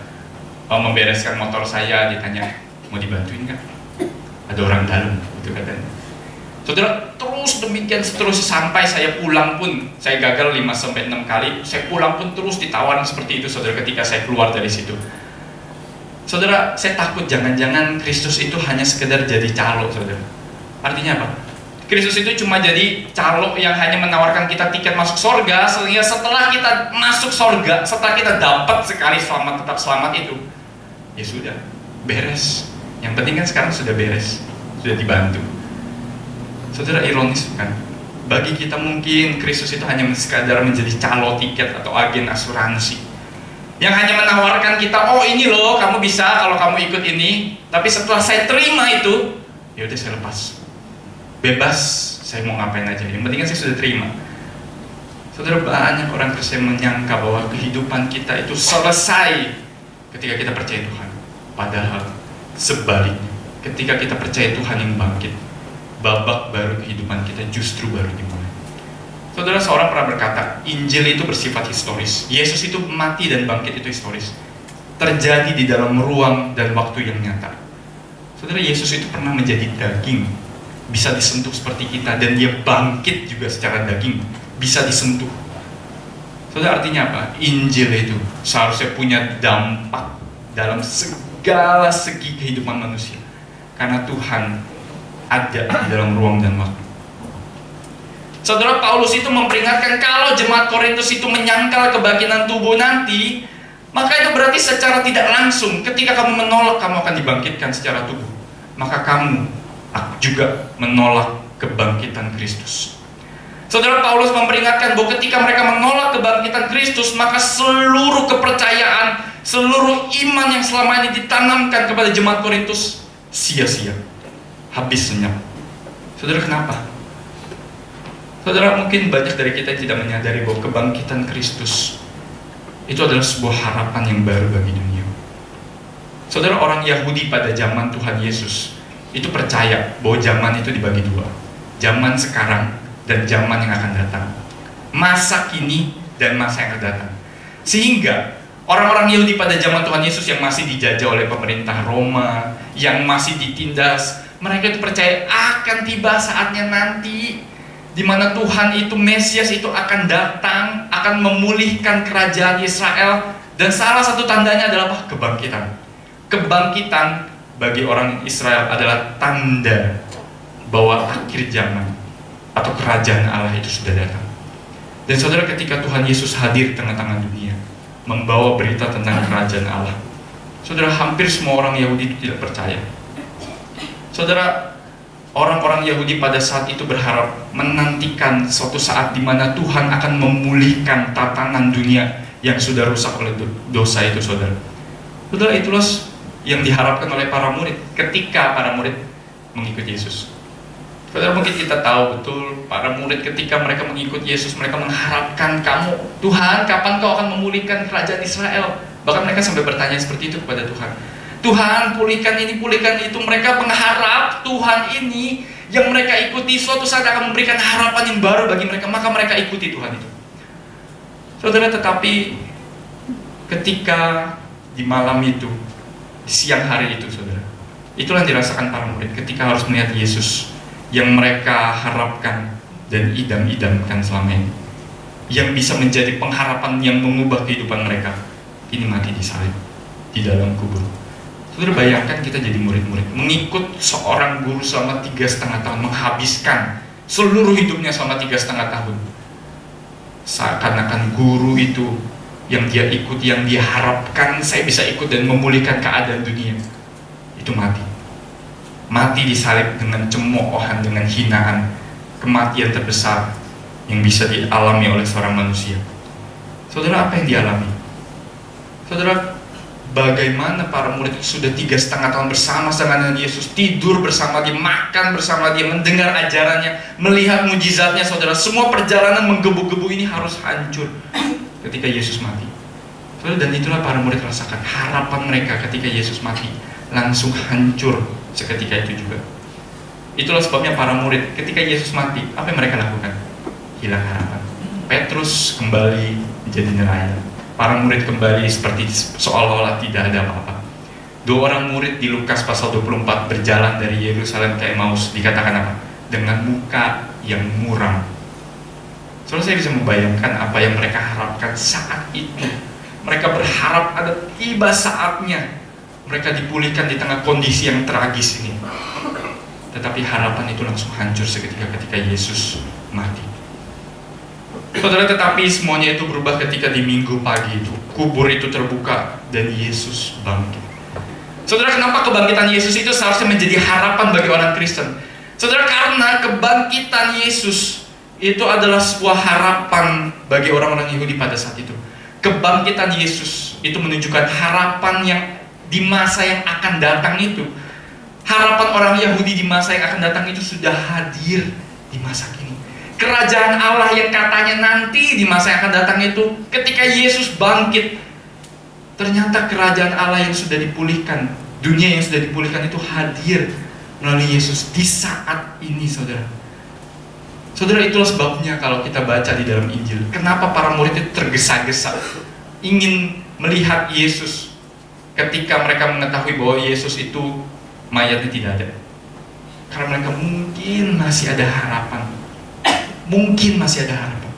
Speaker 6: membereskan motor saya, ditanya, mau dibantuin kan? Ada orang dalam, itu katanya. Saudara, terus demikian seterusnya sampai saya pulang pun, saya gagal 5-6 kali, saya pulang pun terus ditawarin seperti itu, saudara, ketika saya keluar dari situ. Saudara, saya takut jangan-jangan Kristus itu hanya sekedar jadi calo, saudara. Artinya apa? Kristus itu cuma jadi calo yang hanya menawarkan kita tiket masuk surga, sehingga setelah kita masuk surga, setelah kita dapat sekali selamat, tetap selamat itu, ya sudah, beres. Yang penting kan sekarang sudah beres, sudah dibantu. Saudara, ironis bukan? Bagi kita mungkin Kristus itu hanya sekadar menjadi calo tiket atau agen asuransi yang hanya menawarkan kita, oh ini loh, kamu bisa kalau kamu ikut ini. Tapi setelah saya terima itu, ya udah saya lepas, bebas, saya mau ngapain aja. Yang penting kan saya sudah terima. Saudara, banyak orang Kristen menyangka bahwa kehidupan kita itu selesai ketika kita percaya Tuhan. Padahal sebaliknya, ketika kita percaya Tuhan yang bangkit, babak baru kehidupan kita justru baru dimulai. Saudara, seorang pernah berkata, Injil itu bersifat historis. Yesus itu mati dan bangkit itu historis, terjadi di dalam ruang dan waktu yang nyata. Saudara, Yesus itu pernah menjadi daging, bisa disentuh seperti kita, dan dia bangkit juga secara daging, bisa disentuh. Saudara, artinya apa? Injil itu seharusnya punya dampak dalam segala segi kehidupan manusia, karena Tuhan ada di dalam ruang dan waktu. Saudara, Paulus itu memperingatkan kalau jemaat Korintus itu menyangkal kebangkitan tubuh nanti, maka itu berarti secara tidak langsung ketika kamu menolak kamu akan dibangkitkan secara tubuh, maka kamu juga menolak kebangkitan Kristus. Saudara, Paulus memperingatkan bahwa ketika mereka menolak kebangkitan Kristus, maka seluruh kepercayaan, seluruh iman yang selama ini ditanamkan kepada jemaat Korintus sia-sia, habis senyap. Saudara, kenapa? Saudara, mungkin banyak dari kita yang tidak menyadari bahwa kebangkitan Kristus itu adalah sebuah harapan yang baru bagi dunia. Saudara, orang Yahudi pada zaman Tuhan Yesus itu percaya bahwa zaman itu dibagi dua, zaman sekarang dan zaman yang akan datang, masa kini dan masa yang akan datang. Sehingga orang-orang Yahudi pada zaman Tuhan Yesus yang masih dijajah oleh pemerintah Roma, yang masih ditindas, mereka itu percaya akan tiba saatnya nanti di mana Tuhan itu, Mesias itu akan datang, akan memulihkan kerajaan Israel, dan salah satu tandanya adalah apa? Kebangkitan. Kebangkitan bagi orang Israel adalah tanda bahwa akhir zaman atau kerajaan Allah itu sudah datang. Dan saudara, ketika Tuhan Yesus hadir di tengah-tengah dunia, membawa berita tentang kerajaan Allah, saudara, hampir semua orang Yahudi itu tidak percaya. Saudara, orang-orang Yahudi pada saat itu berharap menantikan suatu saat di mana Tuhan akan memulihkan tatanan dunia yang sudah rusak oleh dosa itu, saudara. Saudara, itulah yang diharapkan oleh para murid ketika para murid mengikuti Yesus. Saudara, mungkin kita tahu betul para murid ketika mereka mengikut Yesus, mereka mengharapkan kamu, Tuhan, kapan kau akan memulihkan kerajaan Israel? Bahkan mereka sampai bertanya seperti itu kepada Tuhan. Tuhan, pulihkan ini, pulihkan itu. Mereka mengharap Tuhan ini yang mereka ikuti suatu saat akan memberikan harapan yang baru bagi mereka, maka mereka ikuti Tuhan itu. Saudara, tetapi ketika di malam itu, di siang hari itu, saudara, itulah yang dirasakan para murid ketika harus melihat Yesus yang mereka harapkan dan idam-idamkan selama ini, yang bisa menjadi pengharapan yang mengubah kehidupan mereka, ini mati disalib di dalam kubur. Saudara, bayangkan kita jadi murid-murid, mengikut seorang guru selama 3,5 tahun, menghabiskan seluruh hidupnya selama 3,5 tahun. Seakan-akan guru itu yang dia ikuti, yang dia harapkan saya bisa ikut dan memulihkan keadaan dunia, itu mati. Mati disalib dengan cemoohan, dengan hinaan, kematian terbesar yang bisa dialami oleh seorang manusia. Saudara, apa yang dialami? Saudara, bagaimana para murid itu sudah 3,5 tahun bersama dengan Yesus, tidur bersama dia, makan bersama dia, mendengar ajarannya, melihat mujizatnya, saudara. Semua perjalanan menggebu-gebu ini harus hancur ketika Yesus mati, saudara. Dan itulah para murid rasakan, harapan mereka ketika Yesus mati langsung hancur seketika itu juga. Itulah sebabnya para murid ketika Yesus mati, apa yang mereka lakukan? Hilang harapan. Petrus kembali menjadi nelayan. Para murid kembali seperti seolah-olah tidak ada apa-apa. 2 orang murid di Lukas pasal 24 berjalan dari Yerusalem ke Emmaus, dikatakan apa? Dengan muka yang muram. Soalnya saya bisa membayangkan apa yang mereka harapkan saat itu. Mereka berharap ada tiba saatnya mereka dipulihkan di tengah kondisi yang tragis ini. Tetapi harapan itu langsung hancur seketika ketika Yesus mati. Saudara, tetapi semuanya itu berubah ketika di minggu pagi itu kubur itu terbuka dan Yesus bangkit. Saudara, kenapa kebangkitan Yesus itu seharusnya menjadi harapan bagi orang Kristen? Saudara, karena kebangkitan Yesus itu adalah sebuah harapan bagi orang-orang Yahudi pada saat itu. Kebangkitan Yesus itu menunjukkan harapan yang di masa yang akan datang itu. Harapan orang Yahudi di masa yang akan datang itu sudah hadir di masa kini. Kerajaan Allah yang katanya nanti di masa yang akan datang itu, ketika Yesus bangkit, ternyata kerajaan Allah yang sudah dipulihkan, dunia yang sudah dipulihkan itu hadir melalui Yesus di saat ini, saudara. Saudara, itulah sebabnya kalau kita baca di dalam Injil, kenapa para murid itu tergesa-gesa ingin melihat Yesus ketika mereka mengetahui bahwa Yesus itu mayatnya tidak ada. Karena mereka mungkin masih ada harapan. Mungkin masih ada harapan.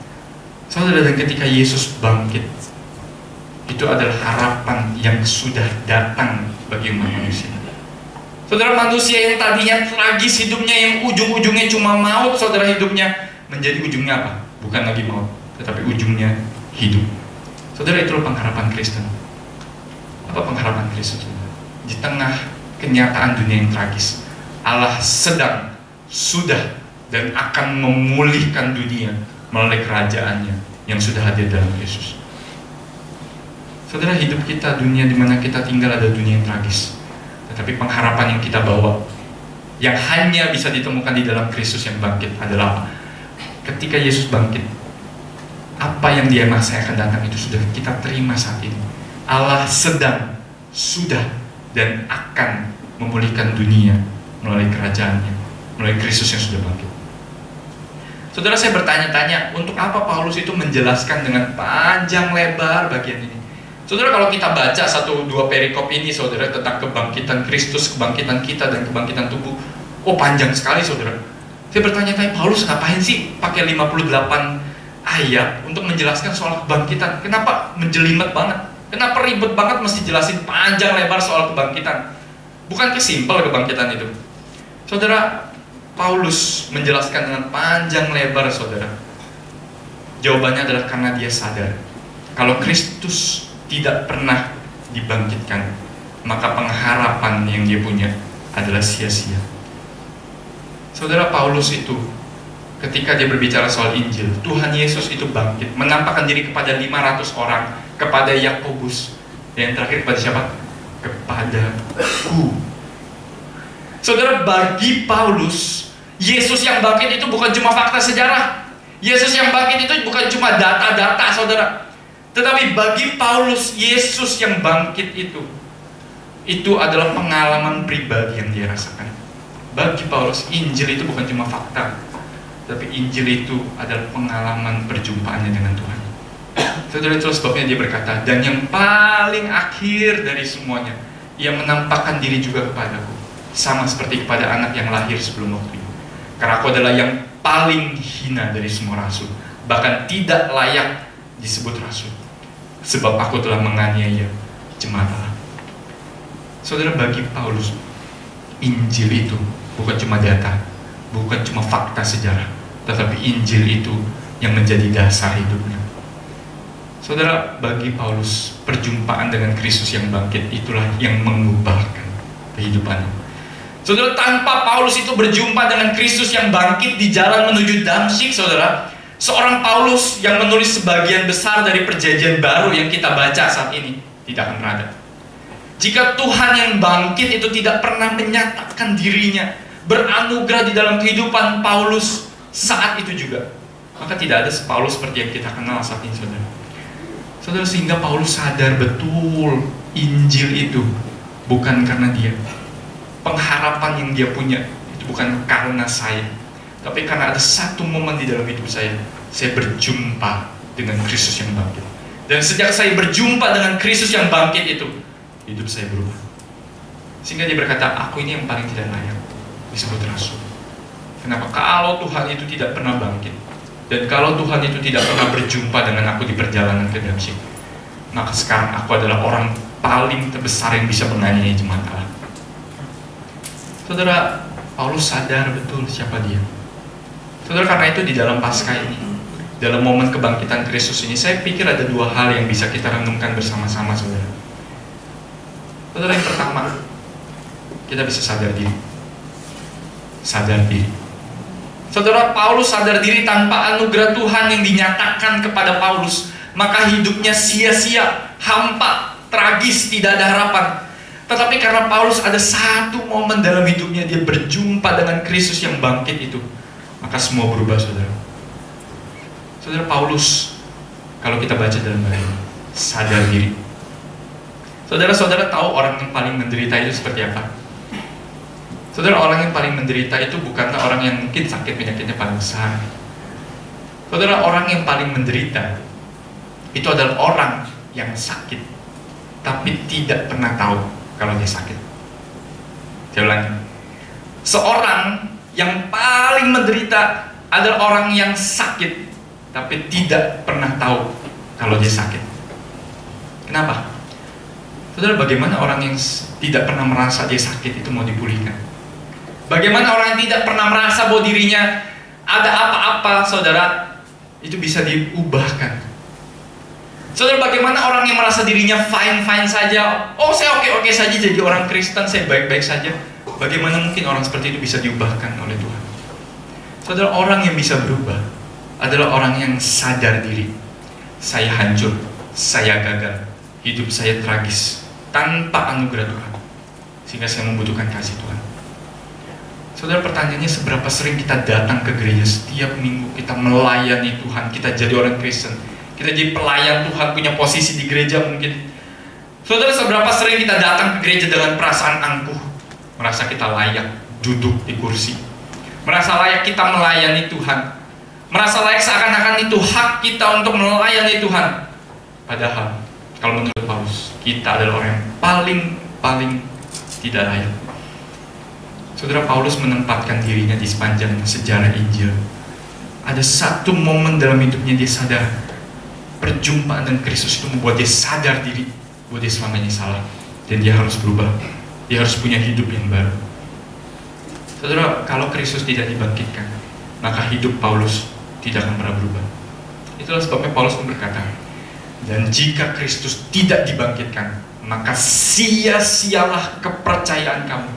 Speaker 6: Saudara, dan ketika Yesus bangkit, itu adalah harapan yang sudah datang bagi umat manusia. Saudara, manusia yang tadinya tragis hidupnya, yang ujung-ujungnya cuma maut, saudara, hidupnya, menjadi ujungnya apa? Bukan lagi maut, tetapi ujungnya hidup. Saudara, itulah pengharapan Kristen. Apa pengharapan Kristus? Di tengah kenyataan dunia yang tragis, Allah sedang, sudah, dan akan memulihkan dunia melalui kerajaannya yang sudah hadir dalam Yesus. Saudara, hidup kita, dunia di mana kita tinggal ada dunia yang tragis. Tetapi pengharapan yang kita bawa, yang hanya bisa ditemukan di dalam Kristus yang bangkit adalah apa? Ketika Yesus bangkit, apa yang Dia masa akan datang itu sudah kita terima saat ini. Allah sedang, sudah, dan akan memulihkan dunia melalui kerajaannya, melalui Kristus yang sudah bangkit. Saudara, saya bertanya-tanya, untuk apa Paulus itu menjelaskan dengan panjang lebar bagian ini? Saudara, kalau kita baca 1-2 perikop ini, saudara, tentang kebangkitan Kristus, kebangkitan kita, dan kebangkitan tubuh, oh panjang sekali, saudara. Saya bertanya-tanya, Paulus ngapain sih pakai 58 ayat untuk menjelaskan soal kebangkitan? Kenapa menjelimet banget? Kenapa ribet banget mesti jelasin panjang lebar soal kebangkitan? Bukan simpel kebangkitan itu. Saudara, Paulus menjelaskan dengan panjang lebar, saudara. Jawabannya adalah karena dia sadar kalau Kristus tidak pernah dibangkitkan, maka pengharapan yang dia punya adalah sia-sia. Saudara, Paulus itu ketika dia berbicara soal Injil, Tuhan Yesus itu bangkit, menampakkan diri kepada 500 orang, kepada Yakobus, dan yang terakhir kepada siapa? Kepadaku. Saudara, bagi Paulus, Yesus yang bangkit itu bukan cuma fakta sejarah. Yesus yang bangkit itu bukan cuma data-data, saudara. Tetapi bagi Paulus, Yesus yang bangkit itu adalah pengalaman pribadi yang dia rasakan. Bagi Paulus, Injil itu bukan cuma fakta, tapi Injil itu adalah pengalaman perjumpaannya dengan Tuhan. Saudara, itu sebabnya dia berkata, dan yang paling akhir dari semuanya, Ia menampakkan diri juga kepadaku, sama seperti kepada anak yang lahir sebelum waktunya. Karena aku adalah yang paling hina dari semua rasul, bahkan tidak layak disebut rasul, sebab aku telah menganiaya jemaat Allah. Saudara, bagi Paulus, Injil itu bukan cuma data, bukan cuma fakta sejarah, tetapi Injil itu yang menjadi dasar hidupnya. Saudara, bagi Paulus, perjumpaan dengan Kristus yang bangkit itulah yang mengubahkan kehidupannya. Saudara, tanpa Paulus itu berjumpa dengan Kristus yang bangkit di jalan menuju Damsyik, saudara, seorang Paulus yang menulis sebagian besar dari perjanjian baru yang kita baca saat ini tidak akan berada. Jika Tuhan yang bangkit itu tidak pernah menyatakan dirinya, beranugerah di dalam kehidupan Paulus saat itu juga, maka tidak ada Paulus seperti yang kita kenal saat ini, saudara. Saudara, sehingga Paulus sadar betul Injil itu bukan karena dia. Pengharapan yang dia punya itu bukan karena saya, tapi karena ada satu momen di dalam hidup saya berjumpa dengan Kristus yang bangkit. Dan sejak saya berjumpa dengan Kristus yang bangkit itu, hidup saya berubah. Sehingga dia berkata, aku ini yang paling tidak layak disebut rasul. Kenapa? Kalau Tuhan itu tidak pernah bangkit, dan kalau Tuhan itu tidak pernah berjumpa dengan aku di perjalanan ke Damsyik, maka sekarang aku adalah orang paling terbesar yang bisa menganiaya jemaat Allah. Saudara, Paulus sadar betul siapa dia. Saudara, karena itu di dalam Paskah ini, dalam momen kebangkitan Kristus ini, saya pikir ada dua hal yang bisa kita renungkan bersama-sama, saudara. Saudara, yang pertama, kita bisa sadar diri. Sadar diri. Saudara, Paulus sadar diri tanpa anugerah Tuhan yang dinyatakan kepada Paulus, maka hidupnya sia-sia, hampa, tragis, tidak ada harapan. Tetapi karena Paulus ada satu momen dalam hidupnya, dia berjumpa dengan Kristus yang bangkit itu, maka semua berubah, saudara. Saudara, Paulus, kalau kita baca dalam Bible, sadar diri. Saudara-saudara tahu orang yang paling menderita itu seperti apa? Saudara, orang yang paling menderita itu bukanlah orang yang mungkin sakit penyakitnya paling besar. Saudara, orang yang paling menderita itu adalah orang yang sakit tapi tidak pernah tahu kalau dia sakit. Saya ulangi, seorang yang paling menderita adalah orang yang sakit tapi tidak pernah tahu kalau dia sakit. Kenapa? Saudara, bagaimana orang yang tidak pernah merasa dia sakit itu mau dipulihkan? Bagaimana orang yang tidak pernah merasa bahwa dirinya ada apa-apa, saudara, itu bisa diubahkan. Saudara, bagaimana orang yang merasa dirinya fine-fine saja, oh saya oke-oke saja jadi orang Kristen, saya baik-baik saja. Bagaimana mungkin orang seperti itu bisa diubahkan oleh Tuhan? Saudara, orang yang bisa berubah adalah orang yang sadar diri. Saya hancur, saya gagal, hidup saya tragis tanpa anugerah Tuhan, sehingga saya membutuhkan kasih Tuhan. Saudara, pertanyaannya seberapa sering kita datang ke gereja setiap minggu, kita melayani Tuhan, kita jadi orang Kristen, kita jadi pelayan Tuhan, punya posisi di gereja mungkin. Saudara, seberapa sering kita datang ke gereja dengan perasaan angkuh, merasa kita layak duduk di kursi, merasa layak kita melayani Tuhan, merasa layak seakan-akan itu hak kita untuk melayani Tuhan. Padahal, kalau menurut Paulus, kita adalah orang yang paling tidak layak. Saudara, Paulus menempatkan dirinya di sepanjang sejarah Injil. Ada satu momen dalam hidupnya dia sadar, perjumpaan dengan Kristus itu membuat dia sadar diri bahwa dia selama ini salah, dan dia harus berubah. Dia harus punya hidup yang baru. Saudara, kalau Kristus tidak dibangkitkan, maka hidup Paulus tidak akan pernah berubah. Itulah sebabnya Paulus berkata, dan jika Kristus tidak dibangkitkan, maka sia-sialah kepercayaan kamu,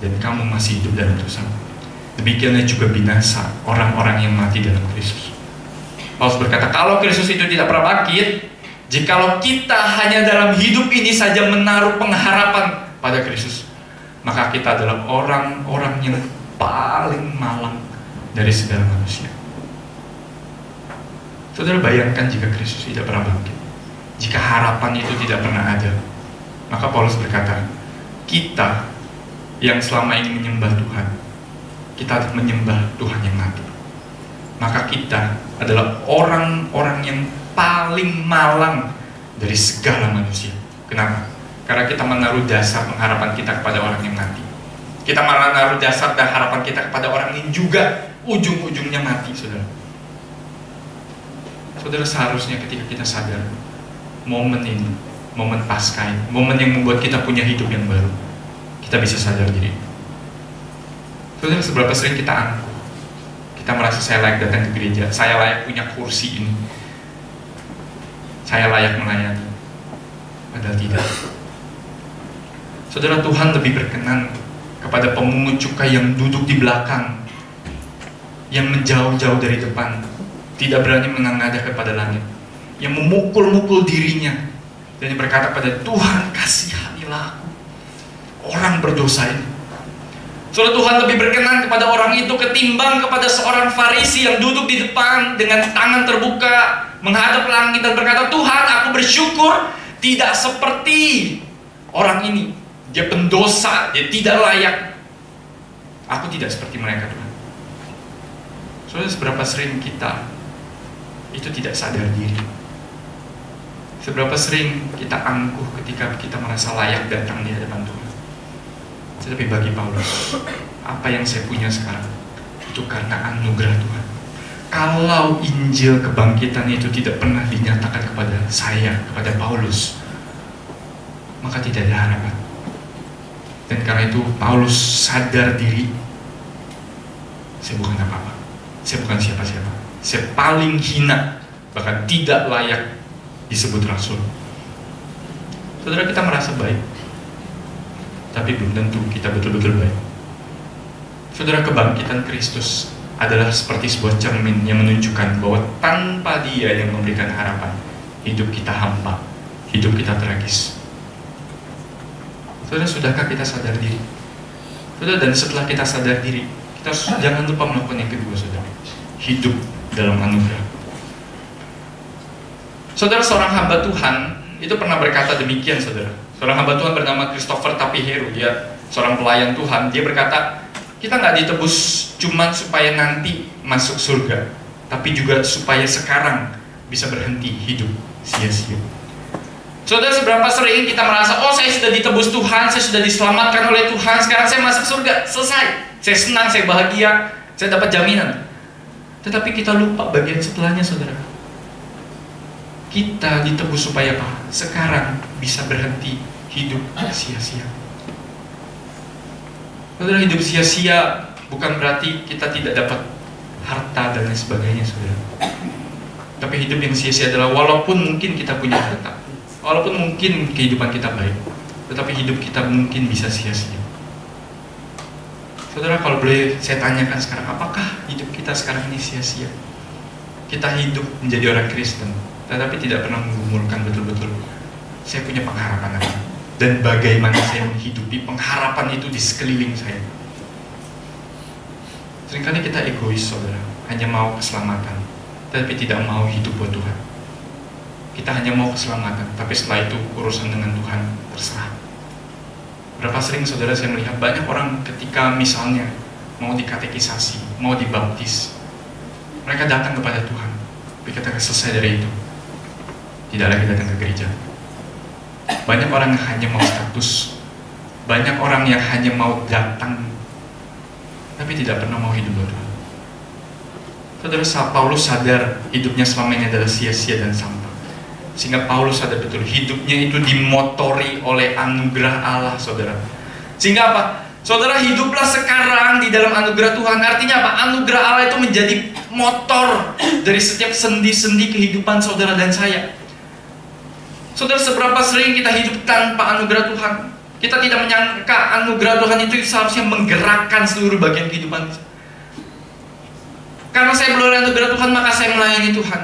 Speaker 6: dan kamu masih hidup dalam dosa. Demikianlah juga binasa orang-orang yang mati dalam Kristus. Paulus berkata, kalau Kristus itu tidak pernah bangkit, jikalau kita hanya dalam hidup ini saja menaruh pengharapan pada Kristus, maka kita adalah orang-orang yang paling malang dari segala manusia. Saudara, bayangkan jika Kristus tidak pernah bangkit, jika harapan itu tidak pernah ada, maka Paulus berkata, kita yang selama ini menyembah Tuhan, kita menyembah Tuhan yang mati. Maka kita adalah orang-orang yang paling malang dari segala manusia. Kenapa? Karena kita menaruh dasar pengharapan kita kepada orang yang mati. Kita menaruh dasar dan harapan kita kepada orang yang juga ujung-ujungnya mati, saudara. Saudara, seharusnya ketika kita sadar momen ini, momen Paskah ini, momen yang membuat kita punya hidup yang baru, kita bisa sadar diri. Saudara, seberapa sering kita angkuh, kita merasa saya layak datang ke gereja, saya layak punya kursi ini, saya layak melayani. Padahal tidak. Saudara, Tuhan lebih berkenan kepada pemungut cukai yang duduk di belakang, yang menjauh-jauh dari depan, tidak berani menengadah kepada langit, yang memukul-mukul dirinya dan yang berkata pada Tuhan, kasihanilah aku, orang berdosa ini. Saudara, Tuhan lebih berkenan kepada orang itu ketimbang kepada seorang Farisi yang duduk di depan dengan tangan terbuka menghadap langit dan berkata, Tuhan, aku bersyukur tidak seperti orang ini. Dia pendosa, dia tidak layak. Aku tidak seperti mereka, Tuhan. Saudara, seberapa sering kita itu tidak sadar diri. Seberapa sering kita angkuh ketika kita merasa layak datang di hadapan Tuhan. Tetapi bagi Paulus, apa yang saya punya sekarang itu karena anugerah Tuhan. Kalau Injil kebangkitan itu tidak pernah dinyatakan kepada saya, kepada Paulus, maka tidak ada harapan. Dan karena itu Paulus sadar diri, saya bukan apa-apa, saya bukan siapa-siapa, saya paling hina, bahkan tidak layak disebut rasul. Saudara, kita merasa baik, tapi belum tentu kita betul-betul baik. Saudara, kebangkitan Kristus adalah seperti sebuah cermin yang menunjukkan bahwa tanpa Dia yang memberikan harapan, hidup kita hampa, hidup kita tragis. Saudara, sudahkah kita sadar diri? Saudara, dan setelah kita sadar diri, kita jangan lupa melakukan yang kedua, saudara. Hidup dalam anugerah. Saudara, seorang hamba Tuhan itu pernah berkata demikian, saudara. Seorang hamba Tuhan bernama Christopher Tapiheru, dia seorang pelayan Tuhan. Dia berkata, kita nggak ditebus cuma supaya nanti masuk surga, tapi juga supaya sekarang bisa berhenti hidup sia-sia. Saudara, seberapa sering kita merasa, oh saya sudah ditebus Tuhan, saya sudah diselamatkan oleh Tuhan, sekarang saya masuk surga, selesai. Saya senang, saya bahagia, saya dapat jaminan. Tetapi kita lupa bagian setelahnya, saudara. Kita ditebus supaya apa? Sekarang bisa berhenti hidup sia-sia. Saudara, hidup sia-sia bukan berarti kita tidak dapat harta dan lain sebagainya, saudara. Tapi hidup yang sia-sia adalah walaupun mungkin kita punya harta, walaupun mungkin kehidupan kita baik, tetapi hidup kita mungkin bisa sia-sia. Saudara, kalau boleh saya tanyakan sekarang, apakah hidup kita sekarang ini sia-sia? Kita hidup menjadi orang Kristen, tetapi tidak pernah menggumulkan betul-betul saya punya pengharapan apa? Dan bagaimana saya menghidupi pengharapan itu di sekeliling saya. Seringkali kita egois, saudara, hanya mau keselamatan, tapi tidak mau hidup buat Tuhan. Kita hanya mau keselamatan, tapi setelah itu urusan dengan Tuhan terserah. Berapa sering, saudara, saya melihat banyak orang ketika misalnya mau dikatekisasi, mau dibaptis, mereka datang kepada Tuhan, tapi ketika selesai dari itu tidak lagi datang ke gereja. Banyak orang yang hanya mau status, banyak orang yang hanya mau datang, tapi tidak pernah mau hidup buat Tuhan. Saudara, Paulus sadar hidupnya selama ini adalah sia-sia dan sampah, sehingga Paulus sadar betul hidupnya itu dimotori oleh anugerah Allah, saudara. Sehingga apa? Saudara, hiduplah sekarang di dalam anugerah Tuhan. Artinya apa? Anugerah Allah itu menjadi motor dari setiap sendi-sendi kehidupan saudara dan saya. Saudara, seberapa sering kita hidup tanpa anugerah Tuhan? Kita tidak menyangka anugerah Tuhan itu seharusnya menggerakkan seluruh bagian kehidupan. Karena saya beroleh anugerah Tuhan, maka saya melayani Tuhan.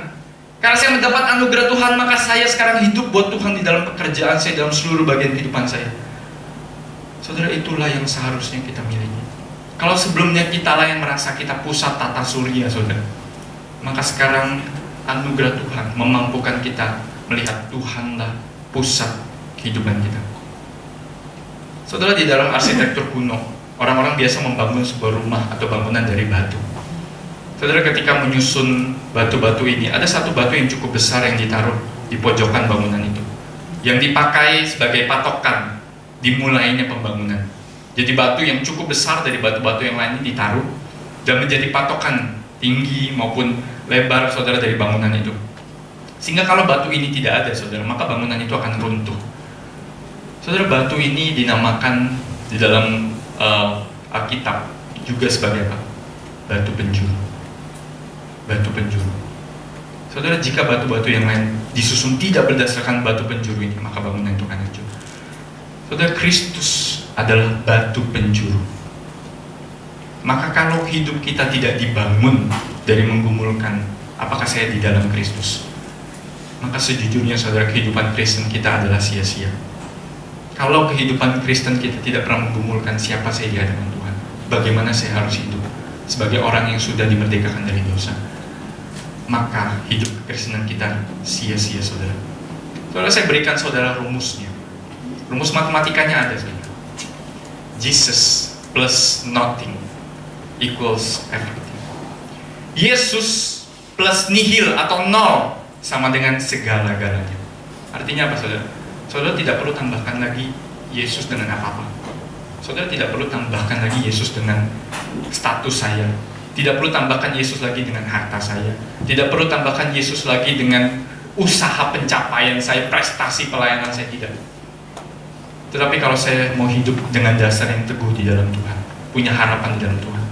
Speaker 6: Karena saya mendapat anugerah Tuhan, maka saya sekarang hidup buat Tuhan di dalam pekerjaan saya, dalam seluruh bagian kehidupan saya. Saudara, itulah yang seharusnya kita miliki. Kalau sebelumnya kitalah yang merasa kita pusat tata surya, saudara, maka sekarang anugerah Tuhan memampukan kita melihat Tuhanlah pusat kehidupan kita. Saudara, di dalam arsitektur kuno, orang-orang biasa membangun sebuah rumah atau bangunan dari batu. Saudara, ketika menyusun batu-batu ini, ada satu batu yang cukup besar yang ditaruh di pojokan bangunan itu, yang dipakai sebagai patokan dimulainya pembangunan. Jadi batu yang cukup besar dari batu-batu yang lain ini ditaruh dan menjadi patokan tinggi maupun lebar, saudara, dari bangunan itu. Sehingga kalau batu ini tidak ada, saudara, maka bangunan itu akan runtuh. Saudara, batu ini dinamakan di dalam Alkitab juga sebagai apa? Batu penjuru. Batu penjuru. Saudara, jika batu-batu yang lain disusun tidak berdasarkan batu penjuru ini, maka bangunan itu akan hancur. Saudara, Kristus adalah batu penjuru. Maka kalau hidup kita tidak dibangun dari menggumulkan apakah saya di dalam Kristus, maka sejujurnya, saudara, kehidupan Kristen kita adalah sia-sia. Kalau kehidupan Kristen kita tidak pernah menggumulkan siapa saya di hadapan Tuhan, bagaimana saya harus hidup sebagai orang yang sudah dimerdekakan dari dosa, maka hidup kekristenan kita sia-sia, saudara. Saudara, saya berikan saudara rumusnya. Rumus matematikanya ada, saudara. Jesus plus nothing equals everything. Yesus plus nihil atau nol sama dengan segala-galanya. Artinya apa, saudara? Saudara tidak perlu tambahkan lagi Yesus dengan apa-apa. Saudara tidak perlu tambahkan lagi Yesus dengan status saya. Tidak perlu tambahkan Yesus lagi dengan harta saya. Tidak perlu tambahkan Yesus lagi dengan usaha pencapaian saya, prestasi pelayanan saya, tidak. Tetapi kalau saya mau hidup dengan dasar yang teguh di dalam Tuhan, punya harapan di dalam Tuhan,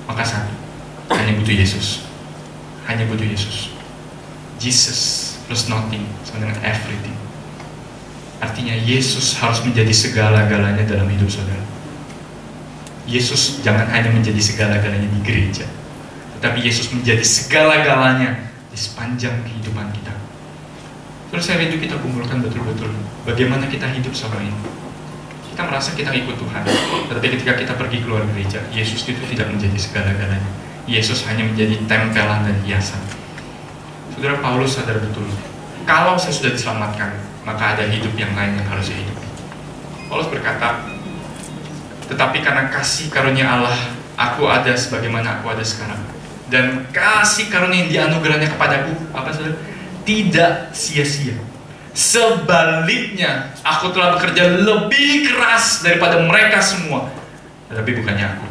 Speaker 6: maka satu, hanya butuh Yesus. Hanya butuh Yesus. Jesus plus nothing sama dengan everything. Artinya Yesus harus menjadi segala-galanya dalam hidup saudara. Yesus jangan hanya menjadi segala-galanya di gereja, tetapi Yesus menjadi segala-galanya di sepanjang kehidupan kita. Terus saya rindu kita kumpulkan betul-betul bagaimana kita hidup selama ini. Kita merasa kita ikut Tuhan, tetapi ketika kita pergi keluar gereja, Yesus itu tidak menjadi segala-galanya. Yesus hanya menjadi tempelan dan hiasan. Saudara, Paulus sadar betul, kalau saya sudah diselamatkan, maka ada hidup yang lain yang harus saya hidupi. Paulus berkata, tetapi karena kasih karunia Allah, aku ada sebagaimana aku ada sekarang. Dan kasih karunia yang dianugerahnya kepadaku, apa saudara? Tidak sia-sia. Sebaliknya, aku telah bekerja lebih keras daripada mereka semua. Tetapi bukannya aku,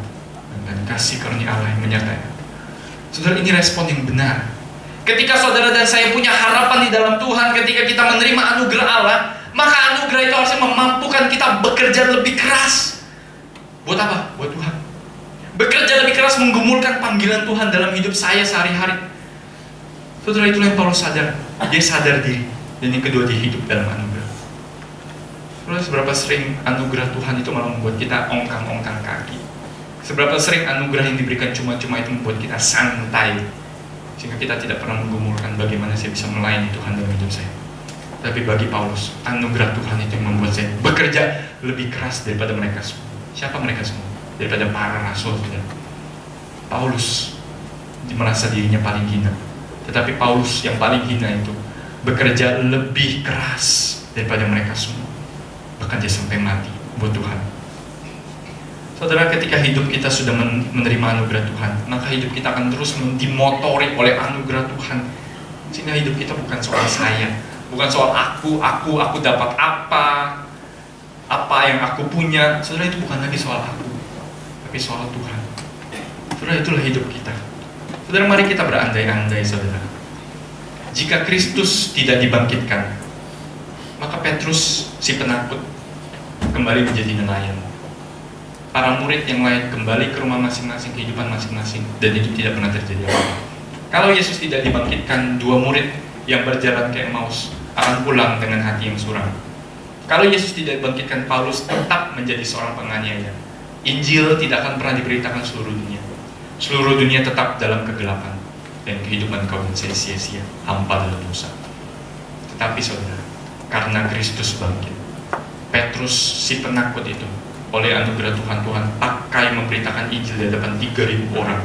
Speaker 6: dan kasih karunia Allah yang menyertai. Saudara, ini respon yang benar. Ketika saudara dan saya punya harapan di dalam Tuhan, ketika kita menerima anugerah Allah, maka anugerah itu harusnya memampukan kita bekerja lebih keras. Buat apa? Buat Tuhan. bekerja lebih keras menggumulkan panggilan Tuhan dalam hidup saya sehari-hari. Saudara, itulah yang Paulus sadar. Dia sadar diri. Dan yang kedua, dia hidup dalam anugerah. Saudara, seberapa sering anugerah Tuhan itu malah membuat kita ongkang-ongkang kaki. Seberapa sering anugerah yang diberikan cuma-cuma itu membuat kita santai, sehingga kita tidak pernah menggumulkan bagaimana saya bisa melayani Tuhan dalam hidup saya. Tapi bagi Paulus, anugerah Tuhan itu yang membuat saya bekerja lebih keras daripada mereka semua. Siapa mereka semua? Daripada para rasul. Paulus merasa dirinya paling hina. Tetapi Paulus yang paling hina itu bekerja lebih keras daripada mereka semua. Bahkan dia sampai mati buat Tuhan. Saudara, ketika hidup kita sudah menerima anugerah Tuhan, maka hidup kita akan terus dimotori oleh anugerah Tuhan. Sehingga hidup kita bukan soal saya, bukan soal aku dapat apa yang aku punya. Saudara, itu bukan lagi soal aku, tapi soal Tuhan. Saudara, itulah hidup kita. Saudara, mari kita berandai-andai, saudara. Jika Kristus tidak dibangkitkan, maka Petrus si penakut kembali menjadi nelayan. Para murid yang lain kembali ke rumah masing-masing, kehidupan masing-masing, dan itu tidak pernah terjadi apa-apa. Kalau Yesus tidak dibangkitkan, dua murid yang berjalan ke Emmaus akan pulang dengan hati yang suram. Kalau Yesus tidak dibangkitkan, Paulus tetap menjadi seorang penganiaya. Injil tidak akan pernah diberitakan seluruh dunia. Seluruh dunia tetap dalam kegelapan, dan kehidupan kau dan saya sia-sia, hampa dalam dosa. Tetapi saudara, karena Kristus bangkit, Petrus si penakut itu oleh anugerah Tuhan pakai memberitakan Injil di hadapan 3.000 orang,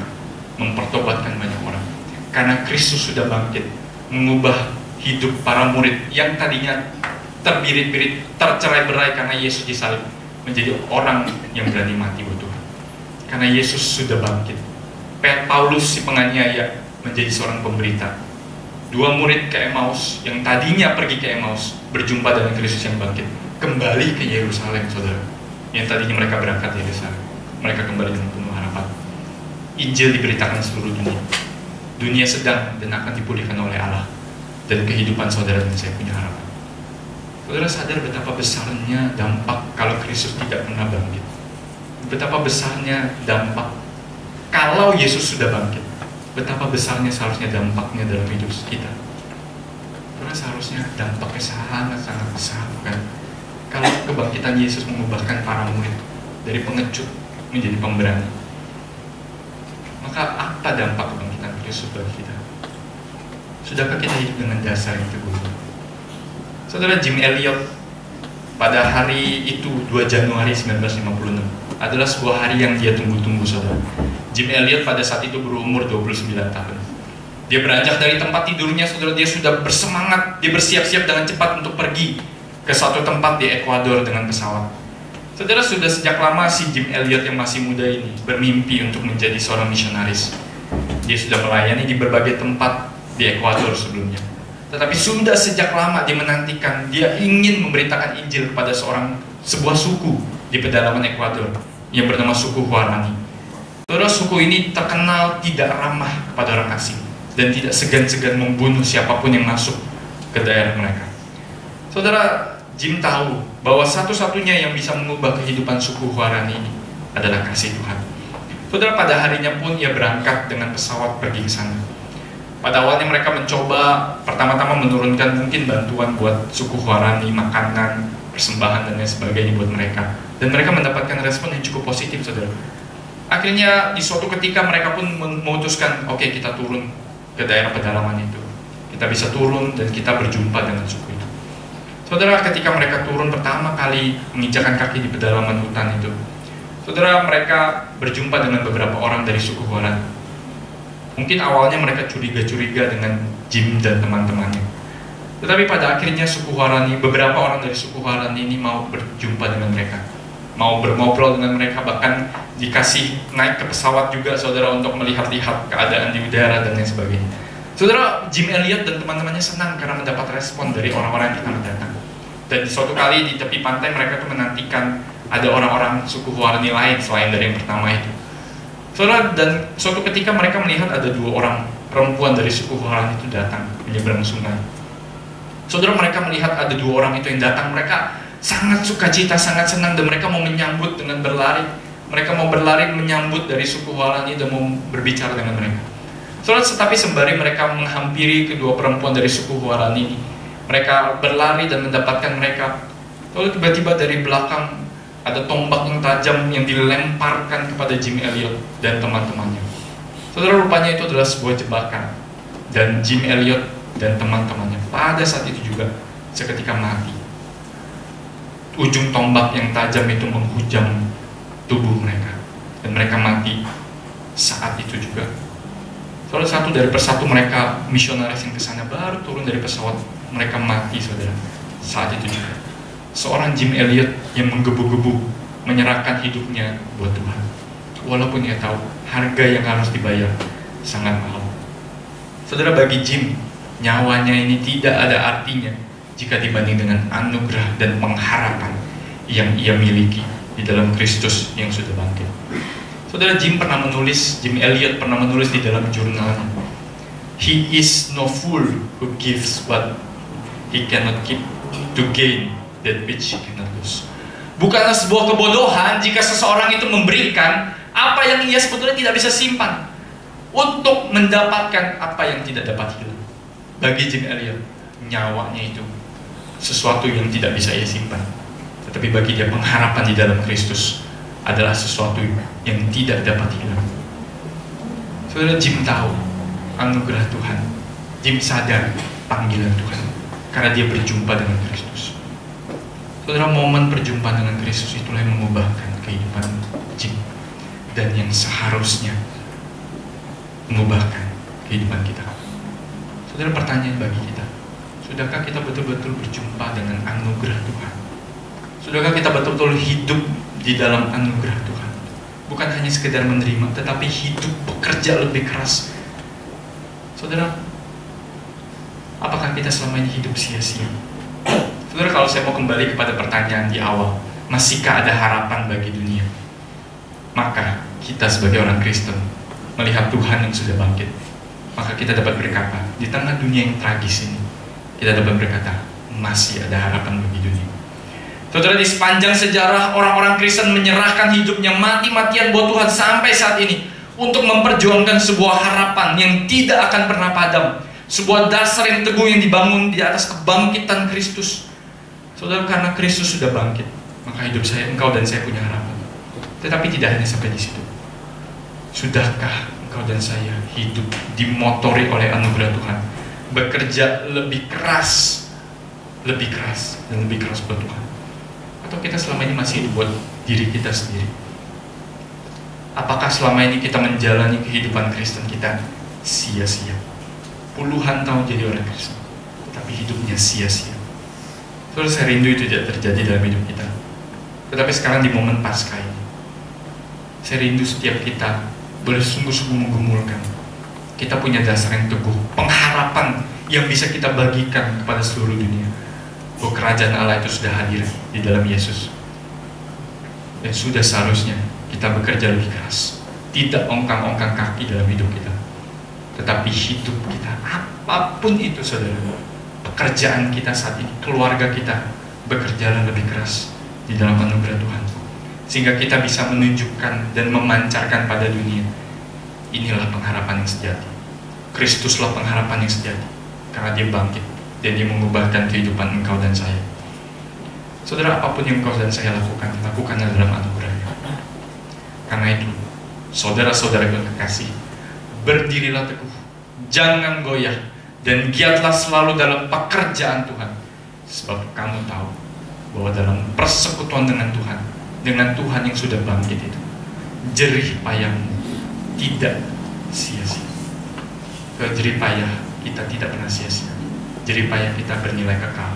Speaker 6: mempertobatkan banyak orang. Karena Kristus sudah bangkit, mengubah hidup para murid yang tadinya terbirit-birit, tercerai-berai karena Yesus disalib, menjadi orang yang berani mati buat Tuhan. Karena Yesus sudah bangkit, Paulus si penganiaya menjadi seorang pemberita. Dua murid ke Emmaus yang tadinya pergi ke Emmaus berjumpa dengan Kristus yang bangkit, kembali ke Yerusalem, saudara. Yang tadinya mereka berangkat dari Yerusalem, mereka kembali dengan penuh harapan. Injil diberitakan seluruh dunia. Dunia sedang dan akan dipulihkan oleh Allah, dan kehidupan saudara dan saya punya harapan. Saudara sadar betapa besarnya dampak kalau Kristus tidak pernah bangkit. Betapa besarnya dampak kalau Yesus sudah bangkit. Betapa besarnya seharusnya dampaknya dalam hidup kita. Karena seharusnya dampaknya sangat besar, bukan? Kalau kebangkitan Yesus mengubahkan para murid dari pengecut menjadi pemberani, maka apa dampak kebangkitan Kristus bagi kita? Sudahkah kita hidup dengan dasar yang teguh? Saudara, Jim Elliot pada hari itu 2 Januari 1956 adalah sebuah hari yang dia tunggu-tunggu, saudara. Jim Elliot pada saat itu berumur 29 tahun. Dia beranjak dari tempat tidurnya, saudara. Dia sudah bersemangat, dia bersiap-siap dengan cepat untuk pergi ke suatu tempat di Ekuador dengan pesawat. Saudara, sudah sejak lama si Jim Elliot yang masih muda ini bermimpi untuk menjadi seorang misionaris. Dia sudah melayani di berbagai tempat di Ekuador sebelumnya. Tetapi sudah sejak lama dia menantikan, dia ingin memberitakan Injil kepada sebuah suku di pedalaman Ekuador yang bernama suku Guarani. Saudara, suku ini terkenal tidak ramah kepada orang asing dan tidak segan-segan membunuh siapapun yang masuk ke daerah mereka. Saudara, Jim tahu bahwa satu-satunya yang bisa mengubah kehidupan suku Guarani ini adalah kasih Tuhan. Saudara, pada harinya pun ia berangkat dengan pesawat pergi ke sana. Pada awalnya mereka mencoba pertama-tama menurunkan mungkin bantuan buat suku Guarani, makanan, persembahan dan lain sebagainya buat mereka. Dan mereka mendapatkan respon yang cukup positif, saudara. Akhirnya di suatu ketika mereka pun memutuskan, oke, kita turun ke daerah pedalaman itu. Kita bisa turun dan kita berjumpa dengan suku itu. Saudara, ketika mereka turun pertama kali menginjakan kaki di pedalaman hutan itu, saudara, mereka berjumpa dengan beberapa orang dari suku Guarani. Mungkin awalnya mereka curiga-curiga dengan Jim dan teman-temannya. Tetapi pada akhirnya suku Guarani, beberapa orang dari suku Guarani ini mau berjumpa dengan mereka, mau berngobrol dengan mereka, bahkan dikasih naik ke pesawat juga, saudara, untuk melihat-lihat keadaan di udara dan lain sebagainya. Saudara, Jim Elliot dan teman-temannya senang karena mendapat respon dari orang-orang yang pertama datang. Dan di suatu kali di tepi pantai mereka tuh menantikan ada orang-orang suku Guarani lain selain dari yang pertama itu. Saudara, dan suatu ketika mereka melihat ada 2 orang perempuan dari suku Guarani itu datang menyeberang sungai. Saudara, mereka melihat ada 2 orang itu yang datang, mereka sangat sukacita, sangat senang, dan mereka mau menyambut dengan berlari. Mereka mau berlari menyambut dari suku Huaran ini dan mau berbicara dengan mereka. Saudara, tetapi sembari mereka menghampiri kedua perempuan dari suku Huaran ini, mereka berlari dan mendapatkan mereka. Lalu tiba-tiba dari belakang ada tombak yang tajam yang dilemparkan kepada Jim Elliot dan teman-temannya. Saudara, rupanya itu adalah sebuah jebakan. Dan Jim Elliot dan teman-temannya pada saat itu juga seketika mati. Ujung tombak yang tajam itu menghujam tubuh mereka dan mereka mati saat itu juga. Saudara, satu dari persatu mereka misionaris yang kesana baru turun dari pesawat, mereka mati, saudara, saat itu juga. Seorang Jim Elliot yang menggebu-gebu menyerahkan hidupnya buat Tuhan, walaupun dia tahu harga yang harus dibayar sangat mahal. Saudara, bagi Jim, nyawanya ini tidak ada artinya jika dibanding dengan anugerah dan pengharapan yang ia miliki di dalam Kristus yang sudah bangkit. Saudara, Jim Elliot pernah menulis di dalam jurnalnya, "He is no fool who gives what he cannot keep to gain that which he cannot lose." Bukanlah sebuah kebodohan jika seseorang itu memberikan apa yang ia sebetulnya tidak bisa simpan untuk mendapatkan apa yang tidak dapat hilang. Bagi Jim Elliot, nyawanya itu sesuatu yang tidak bisa ia simpan. Tetapi bagi dia, pengharapan di dalam Kristus adalah sesuatu yang tidak dapat hilang. Saudara, Jim tahu anugerah Tuhan. Jim sadar panggilan Tuhan karena dia berjumpa dengan Kristus. Saudara, momen perjumpaan dengan Kristus itulah yang mengubahkan kehidupan Jim dan yang seharusnya mengubahkan kehidupan kita. Saudara, pertanyaan bagi kita, sudahkah kita betul-betul berjumpa dengan anugerah Tuhan? Sudahkah kita betul-betul hidup di dalam anugerah Tuhan? Bukan hanya sekedar menerima, tetapi hidup, bekerja lebih keras. Saudara, apakah kita selama ini hidup sia-sia? Saudara, kalau saya mau kembali kepada pertanyaan di awal, masihkah ada harapan bagi dunia? Maka kita sebagai orang Kristen melihat Tuhan yang sudah bangkit, maka kita dapat berkata, di tengah dunia yang tragis ini, kita dapat berkata, masih ada harapan bagi dunia. Saudara, di sepanjang sejarah orang-orang Kristen menyerahkan hidupnya mati-matian buat Tuhan sampai saat ini untuk memperjuangkan sebuah harapan yang tidak akan pernah padam, sebuah dasar yang teguh yang dibangun di atas kebangkitan Kristus. Saudara, karena Kristus sudah bangkit, maka hidup saya, engkau dan saya punya harapan. Tetapi tidak hanya sampai di situ. Sudahkah engkau dan saya hidup dimotori oleh anugerah Tuhan, bekerja lebih keras dan lebih keras buat Tuhan? Atau kita selama ini masih hidup buat diri kita sendiri? Apakah selama ini kita menjalani kehidupan Kristen kita sia-sia? Puluhan tahun jadi orang Kristen, tetapi hidupnya sia-sia. Saudara, saya rindu itu tidak terjadi dalam hidup kita. Tetapi sekarang di momen Paskah ini, saya rindu setiap kita boleh sungguh-sungguh menggumulkan. Kita punya dasar yang teguh, pengharapan yang bisa kita bagikan kepada seluruh dunia, bahwa kerajaan Allah itu sudah hadir di dalam Yesus. Dan sudah seharusnya kita bekerja lebih keras, tidak ongkang-ongkang kaki dalam hidup kita, tetapi hidup kita, apapun itu saudara, pekerjaan kita saat ini, keluarga kita, bekerja lebih keras di dalam anugerah Tuhan, sehingga kita bisa menunjukkan dan memancarkan pada dunia, inilah pengharapan yang sejati. Kristuslah pengharapan yang sejati, karena dia bangkit dan dia mengubahkan kehidupan engkau dan saya. Saudara, apapun yang engkau dan saya lakukan, lakukanlah dalam anugerahnya. Karena itu, saudara-saudara yang kekasih, berdirilah teguh, jangan goyah, dan giatlah selalu dalam pekerjaan Tuhan, sebab kamu tahu bahwa dalam persekutuan dengan Tuhan yang sudah bangkit itu, jerih payahmu tidak sia-sia. Jerih payah kita tidak pernah sia-sia. Jerih payah kita bernilai kekal.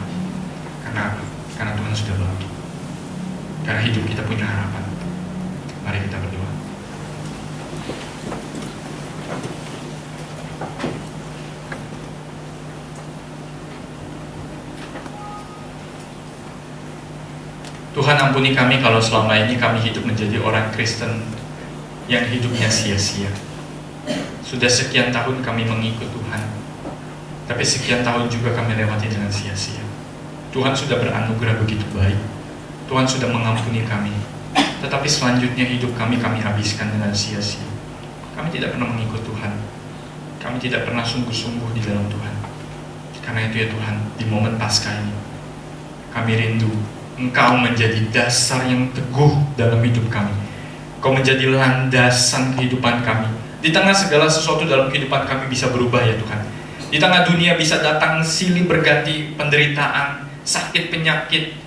Speaker 6: Karena apa? Karena Tuhan sudah bangkit. Karena hidup kita punya harapan. Mari kita berdoa. Tuhan, ampuni kami kalau selama ini kami hidup menjadi orang Kristen yang hidupnya sia-sia. Sudah sekian tahun kami mengikut Tuhan, tapi sekian tahun juga kami lewati dengan sia-sia. Tuhan sudah beranugerah begitu baik. Tuhan sudah mengampuni kami. Tetapi selanjutnya hidup kami habiskan dengan sia-sia. Kami tidak pernah mengikut Tuhan. Kami tidak pernah sungguh-sungguh di dalam Tuhan. Karena itu ya Tuhan, di momen Paskah ini kami rindu Engkau menjadi dasar yang teguh dalam hidup kami. Engkau menjadi landasan kehidupan kami. Di tengah segala sesuatu dalam kehidupan kami bisa berubah ya Tuhan. Di tengah dunia bisa datang silih berganti penderitaan, sakit, penyakit.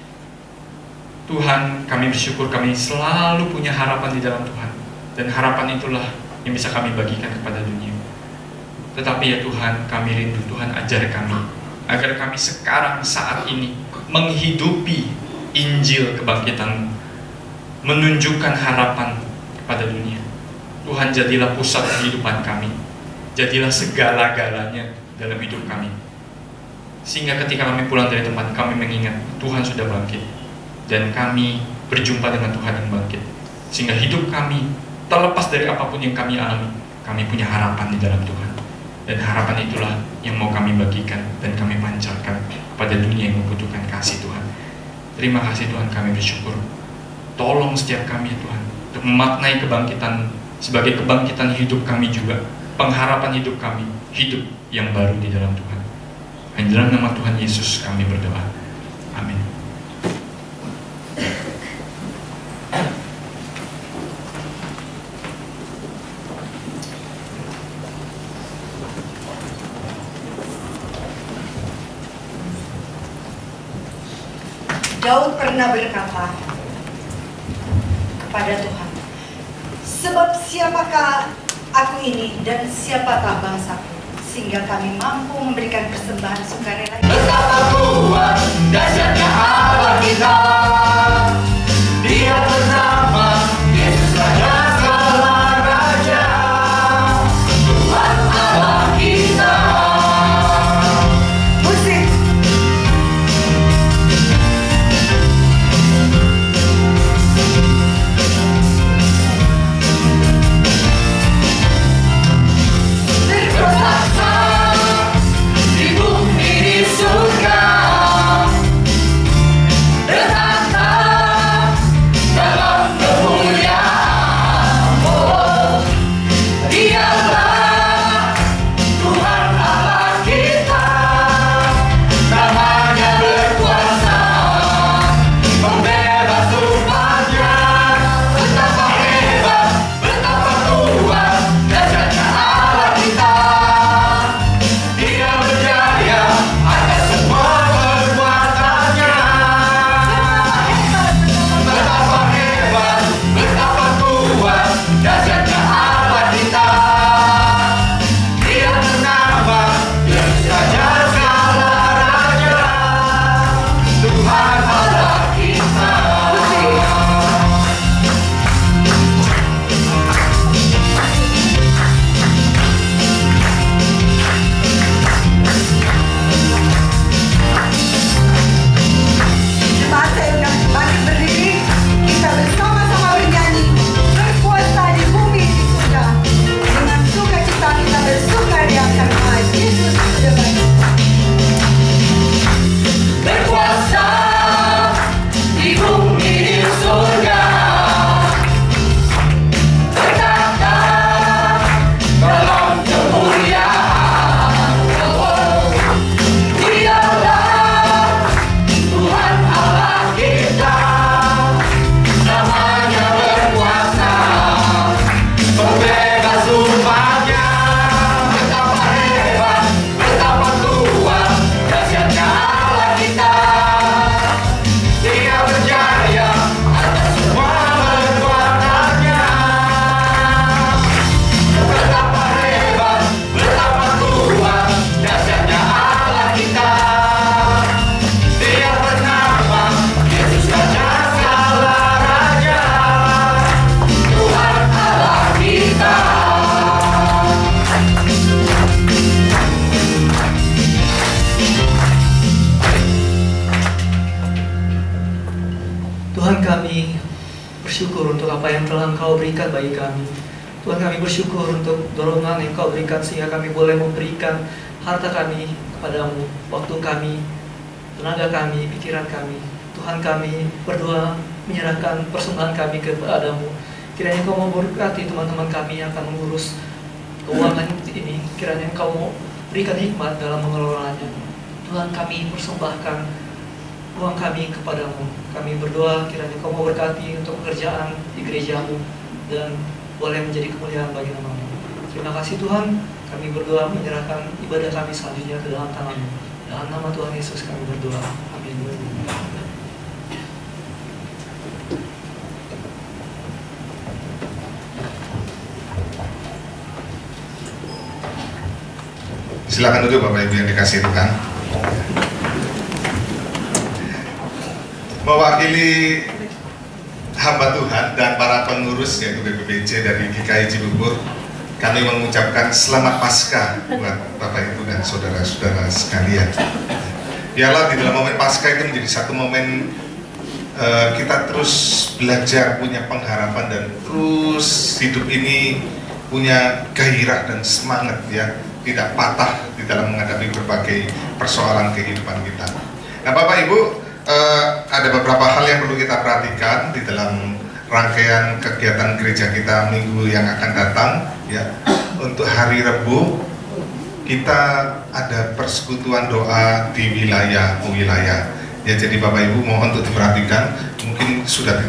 Speaker 6: Tuhan, kami bersyukur kami selalu punya harapan di dalam Tuhan. Dan harapan itulah yang bisa kami bagikan kepada dunia. Tetapi ya Tuhan, kami rindu, Tuhan ajar kami agar kami sekarang saat ini menghidupi Injil kebangkitan, menunjukkan harapan kepada dunia. Tuhan, jadilah pusat kehidupan kami, jadilah segala-galanya dalam hidup kami, sehingga ketika kami pulang dari tempat kami mengingat Tuhan sudah bangkit dan kami berjumpa dengan Tuhan yang bangkit, sehingga hidup kami terlepas dari apapun yang kami alami, kami punya harapan di dalam Tuhan. Dan harapan itulah yang mau kami bagikan dan kami pancarkan kepada dunia yang membutuhkan kasih Tuhan. Terima kasih Tuhan, kami bersyukur. Tolong setiap kami Tuhan untuk memaknai kebangkitan sebagai kebangkitan hidup kami juga, pengharapan hidup kami, hidup yang baru di dalam Tuhan. Hanya dalam nama Tuhan Yesus kami berdoa. Amin.
Speaker 5: Daud pernah berkata kepada Tuhan, sebab siapakah aku ini dan siapakah bangsaku, sehingga kami mampu memberikan persembahan sukarela.
Speaker 4: Betapa kuat dahsyatnya Allah kita, Dia bernama Yesus Raja segala raja, Tuhan Allah kita.
Speaker 5: Musik.
Speaker 4: Berkuasa di bumi di surga, bertata dalam kemuliaan. Oh, Dialah Tuhan Allah kita, namanya berkuasa, membebas umatnya. Betapa hebat, betapa kuat dahsyatnya Allah kita. Dia berjaya atas semua perbuatannya. Betapa hebat, betapa kuat dahsyatnya Allah kita. Dia bernama Yesus Raja segala raja, Tuhan Allah kita.
Speaker 5: Jemaat saya undang kembali berdiri, kita bersama-sama bernyanyi berkuasa di bumi di surga. Dengan sukacita kita bersukaria karena Yesus sudah bangkit.
Speaker 4: Berkuasa di bumi di surga, bertata dalam kemuliaan. Oh, Dialah Tuhan Allah kita, namanya berkuasa, membebas umatnya. Betapa hebat, betapa kuat dahsyatnya Allah kita. Dia berjaya atas semua perbuatannya. Betapa hebat, betapa kuat dahsyatnya Allah kita. Dia bernama Yesus Raja segala raja, Tuhan Allah kita.
Speaker 7: Tuhan, kami bersyukur untuk apa yang telah Engkau berikan bagi kami. Tuhan, kami bersyukur untuk dorongan yang Engkau berikan sehingga kami boleh memberikan harta kami kepadamu, waktu kami, tenaga kami, pikiran kami. Tuhan, kami berdoa menyerahkan persembahan kami kepada-Mu. Kiranya Engkau memberkati teman-teman kami yang akan mengurus keuangan ini. Kiranya Engkau mau berikan hikmat dalam mengelolanya. Tuhan, kami persembahkan uang kami kepadamu. Kami berdoa kiranya Kau mau berkati untuk pekerjaan di gereja-Mu dan boleh menjadi kemuliaan bagi nama-Mu. Terima kasih Tuhan, kami berdoa menyerahkan ibadah kami selanjutnya ke dalam tangan-Mu. Dalam nama Tuhan Yesus kami berdoa. Amin.
Speaker 8: Silakan duduk Bapak Ibu yang dikasihi Tuhan. Mewakili hamba Tuhan dan para pengurus yaitu BPPC dari GKI Cibubur, kami mengucapkan selamat Paskah buat Bapak Ibu dan saudara-saudara sekalian. Biarlah di dalam momen Paskah itu menjadi satu momen kita terus belajar, punya pengharapan dan terus hidup ini punya gairah dan semangat ya, tidak patah di dalam menghadapi berbagai persoalan kehidupan kita. Nah Bapak Ibu, ada beberapa hal yang perlu kita perhatikan di dalam rangkaian kegiatan gereja kita minggu yang akan datang ya. Untuk hari Rebu kita ada persekutuan doa di wilayah ya. Jadi Bapak Ibu mohon untuk diperhatikan, mungkin sudah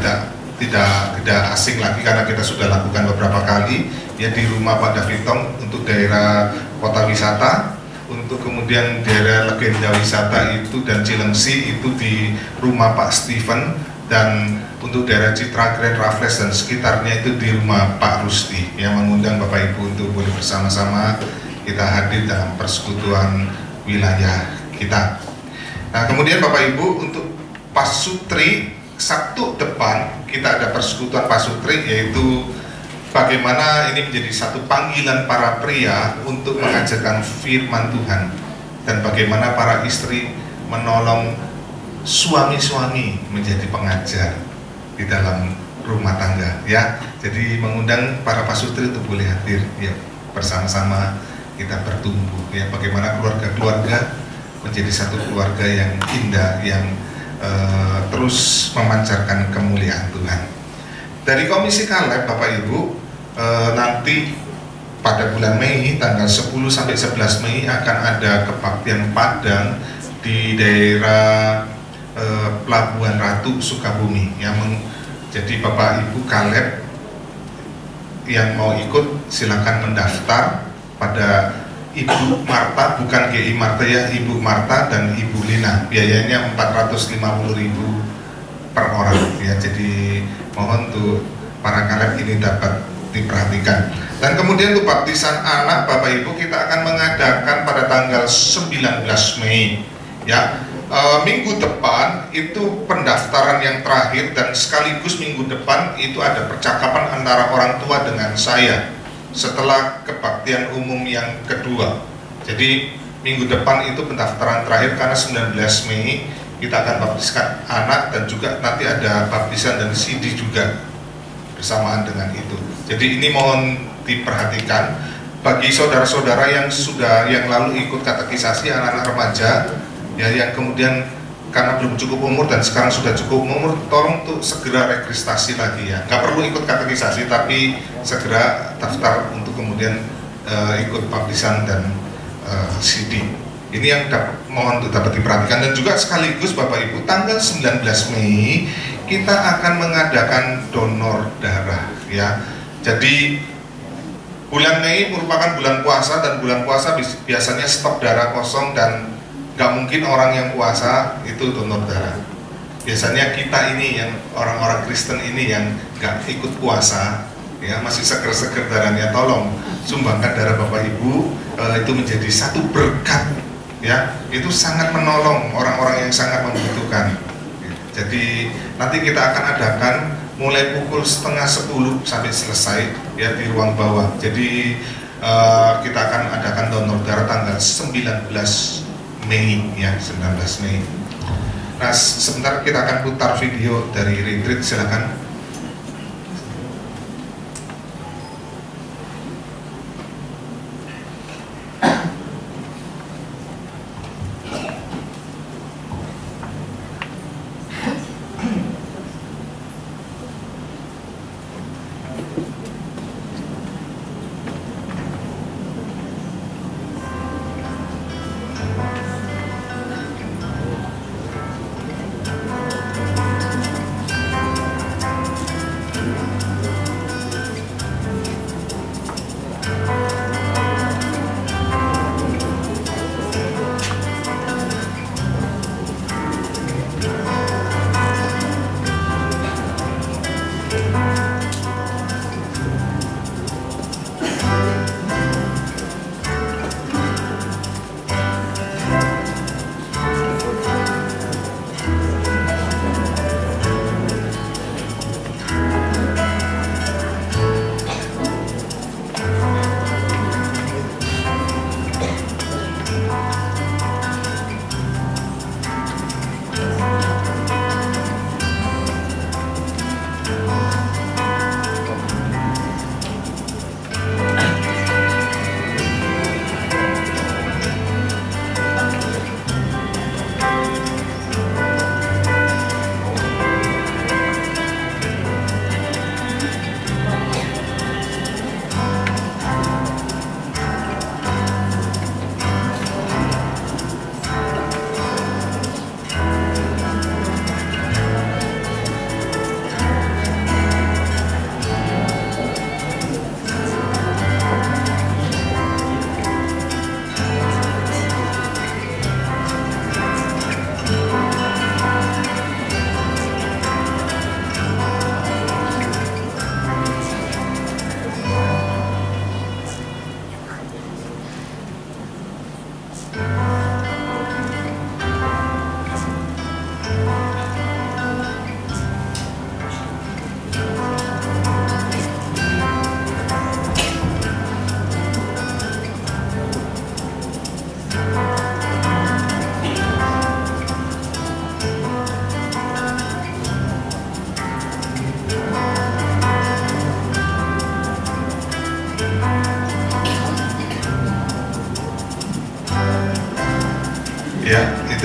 Speaker 8: tidak asing lagi karena kita sudah lakukan beberapa kali ya, di rumah Pak Davitong untuk daerah kota wisata, untuk kemudian daerah legenda wisata itu dan Cilengsi itu di rumah Pak Steven, dan untuk daerah Citra Grand Raffles dan sekitarnya itu di rumah Pak Rusti, yang mengundang Bapak Ibu untuk boleh bersama-sama kita hadir dalam persekutuan wilayah kita. Nah kemudian Bapak Ibu untuk Pasutri, Sabtu depan kita ada persekutuan Pasutri, yaitu bagaimana ini menjadi satu panggilan para pria untuk mengajarkan firman Tuhan, dan bagaimana para istri menolong suami-suami menjadi pengajar di dalam rumah tangga ya. Jadi mengundang para pasutri untuk boleh hadir ya, bersama-sama kita bertumbuh ya, bagaimana keluarga-keluarga menjadi satu keluarga yang indah, yang terus memancarkan kemuliaan Tuhan. Dari Komisi Kaleb Bapak Ibu, nanti pada bulan Mei tanggal 10 sampai 11 Mei akan ada kebaktian Padang di daerah Pelabuhan Ratu Sukabumi yang jadi Bapak Ibu Kaleb yang mau ikut silakan mendaftar pada Ibu Marta, bukan GI Marta ya, Ibu Marta dan Ibu Lina. Biayanya 450.000 per orang ya. Jadi mohon untuk para Kaleb ini dapat diperhatikan. Dan kemudian untuk baptisan anak Bapak Ibu kita akan mengadakan pada tanggal 19 Mei ya. Minggu depan itu pendaftaran yang terakhir, dan sekaligus minggu depan itu ada percakapan antara orang tua dengan saya setelah kebaktian umum yang kedua. Jadi minggu depan itu pendaftaran terakhir karena 19 Mei kita akan baptiskan anak, dan juga nanti ada baptisan dan CD juga bersamaan dengan itu. Jadi ini mohon diperhatikan bagi saudara-saudara yang lalu ikut katekisasi anak-anak remaja ya, yang kemudian karena belum cukup umur dan sekarang sudah cukup umur, tolong tuh segera registrasi lagi ya. Nggak perlu ikut katekisasi, tapi segera daftar untuk kemudian ikut baptisan dan CD. Ini yang mohon untuk dapat diperhatikan. Dan juga sekaligus Bapak Ibu, tanggal 19 Mei kita akan mengadakan donor darah ya. Jadi bulan Mei merupakan bulan puasa, dan bulan puasa biasanya stok darah kosong, dan nggak mungkin orang yang puasa itu donor darah. Biasanya kita ini yang orang-orang Kristen ini yang nggak ikut puasa ya, masih seger-seger darahnya, tolong sumbangkan darah Bapak Ibu. Itu menjadi satu berkat ya, itu sangat menolong orang-orang yang sangat membutuhkan. Jadi nanti kita akan adakan mulai pukul 9:30 sampai selesai ya di ruang bawah. Jadi kita akan adakan donor darah tanggal 19 Mei ya, 19 Mei. Nah sebentar kita akan putar video dari retreat, silakan.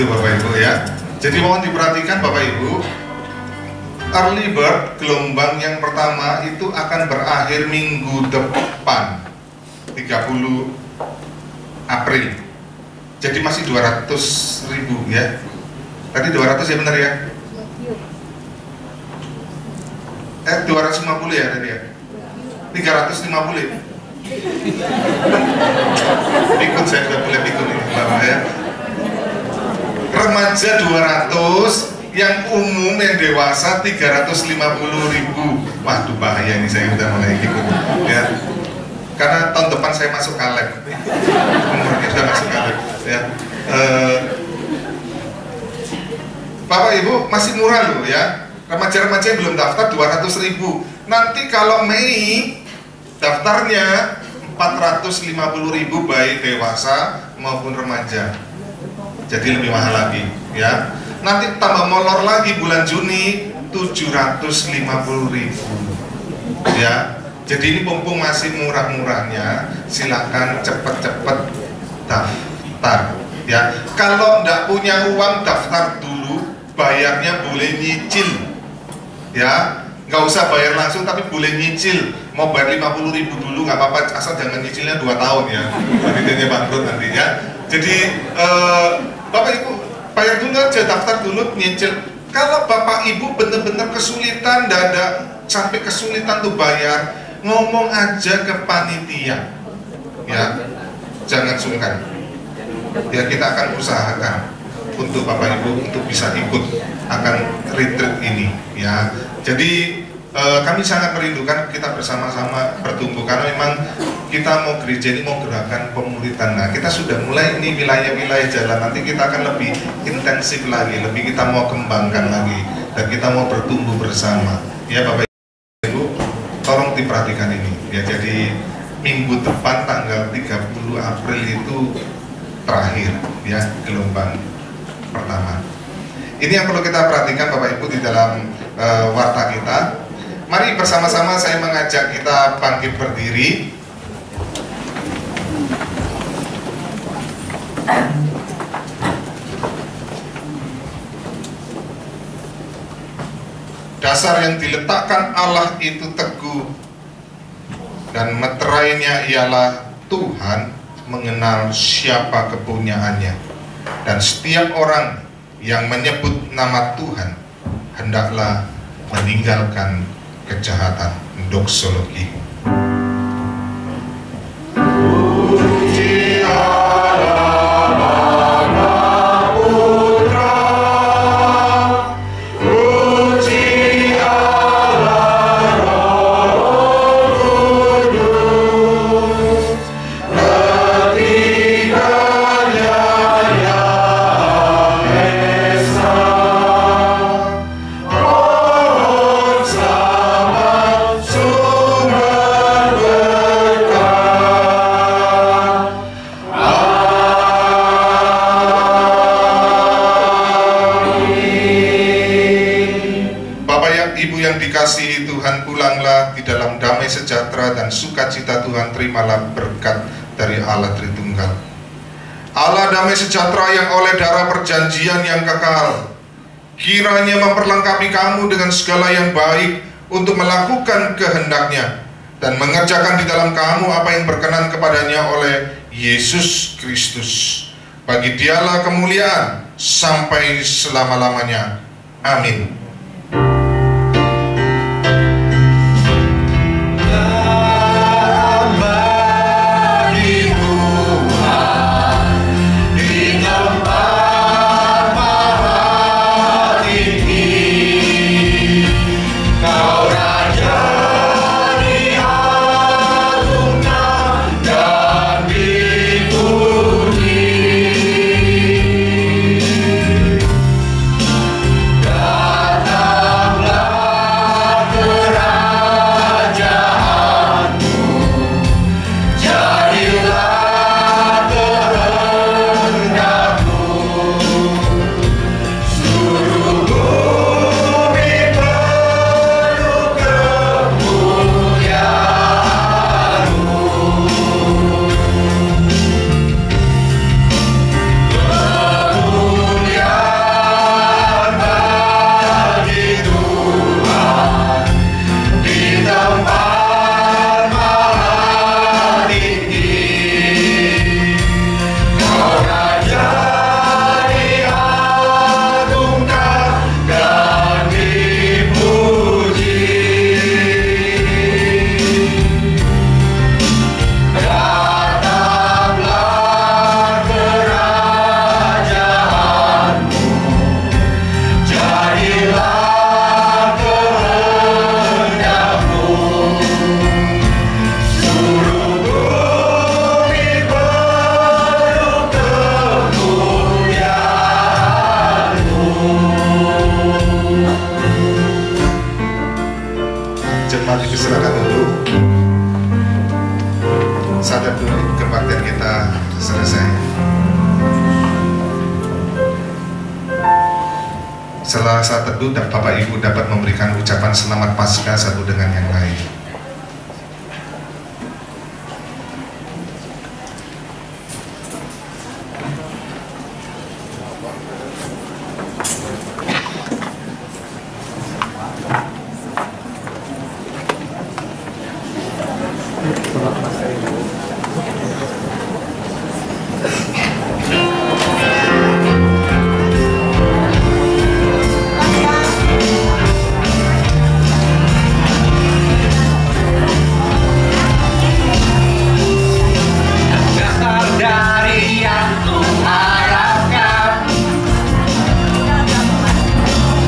Speaker 8: Itu Bapak Ibu ya. Jadi mohon diperhatikan Bapak Ibu, early bird gelombang yang pertama itu akan berakhir minggu depan 30 April. Jadi masih 200.000 ya. Tadi 200 ya benar ya? 250 ya tadi ya? 350 ya? Pikun, saya sudah mulai pikun ini Bapak ya. Remaja 200, yang umum yang dewasa 350.000. Waduh bahaya ini, saya udah mulai ikut ya. Karena tahun depan saya masuk Kaleb, umurnya sudah masuk Kaleb ya. Bapak Ibu masih murah loh ya. Remaja-remaja yang belum daftar 200.000. Nanti kalau Mei daftarnya 450.000 baik dewasa maupun remaja. Jadi lebih mahal lagi ya. Nanti tambah molor lagi bulan Juni 750.000 ya. Jadi ini mumpung masih murah-murahnya, silakan cepet-cepet daftar ya. Kalau nggak punya uang daftar dulu, bayarnya boleh nyicil ya. Nggak usah bayar langsung tapi boleh nyicil. Mau bayar 50.000 dulu nggak apa-apa, asal jangan nyicilnya 2 tahun ya. Nanti dia bangkrut nanti ya. Jadi Bapak Ibu bayar dulu aja, daftar dulu, nyicil. Kalau Bapak Ibu benar-benar kesulitan, ada sampai kesulitan tuh bayar, ngomong aja ke panitia ya, jangan sungkan ya. Kita akan usahakan untuk Bapak Ibu untuk bisa ikut akan retreat ini ya. Jadi kami sangat merindukan kita bersama-sama bertumbuh, karena memang kita mau gereja ini mau gerakan pemuritan. Nah, kita sudah mulai ini wilayah-wilayah jalan, nanti kita akan lebih intensif lagi, lebih kita mau kembangkan lagi, dan kita mau bertumbuh bersama ya Bapak Ibu. Tolong diperhatikan ini ya. Jadi minggu depan tanggal 30 April itu terakhir ya, gelombang pertama. Ini yang perlu kita perhatikan Bapak Ibu di dalam warta kita. Mari bersama-sama saya mengajak kita bangkit berdiri. Dasar yang diletakkan Allah itu teguh, dan meterainya ialah Tuhan mengenal siapa kepunyaannya, dan setiap orang yang menyebut nama Tuhan hendaklah meninggalkan kejahatan. Doksologi. Dikasihi Tuhan, pulanglah di dalam damai sejahtera dan sukacita Tuhan. Terimalah berkat dari Allah Tritunggal. Allah damai sejahtera yang oleh darah perjanjian yang kekal, kiranya memperlengkapi kamu dengan segala yang baik untuk melakukan kehendaknya dan mengerjakan di dalam kamu apa yang berkenan kepadanya oleh Yesus Kristus. Bagi Dialah kemuliaan sampai selama-lamanya. Amin.
Speaker 4: God
Speaker 8: masa teduh dan Bapak Ibu dapat memberikan ucapan selamat Paskah satu dengan yang lain.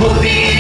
Speaker 4: Bukti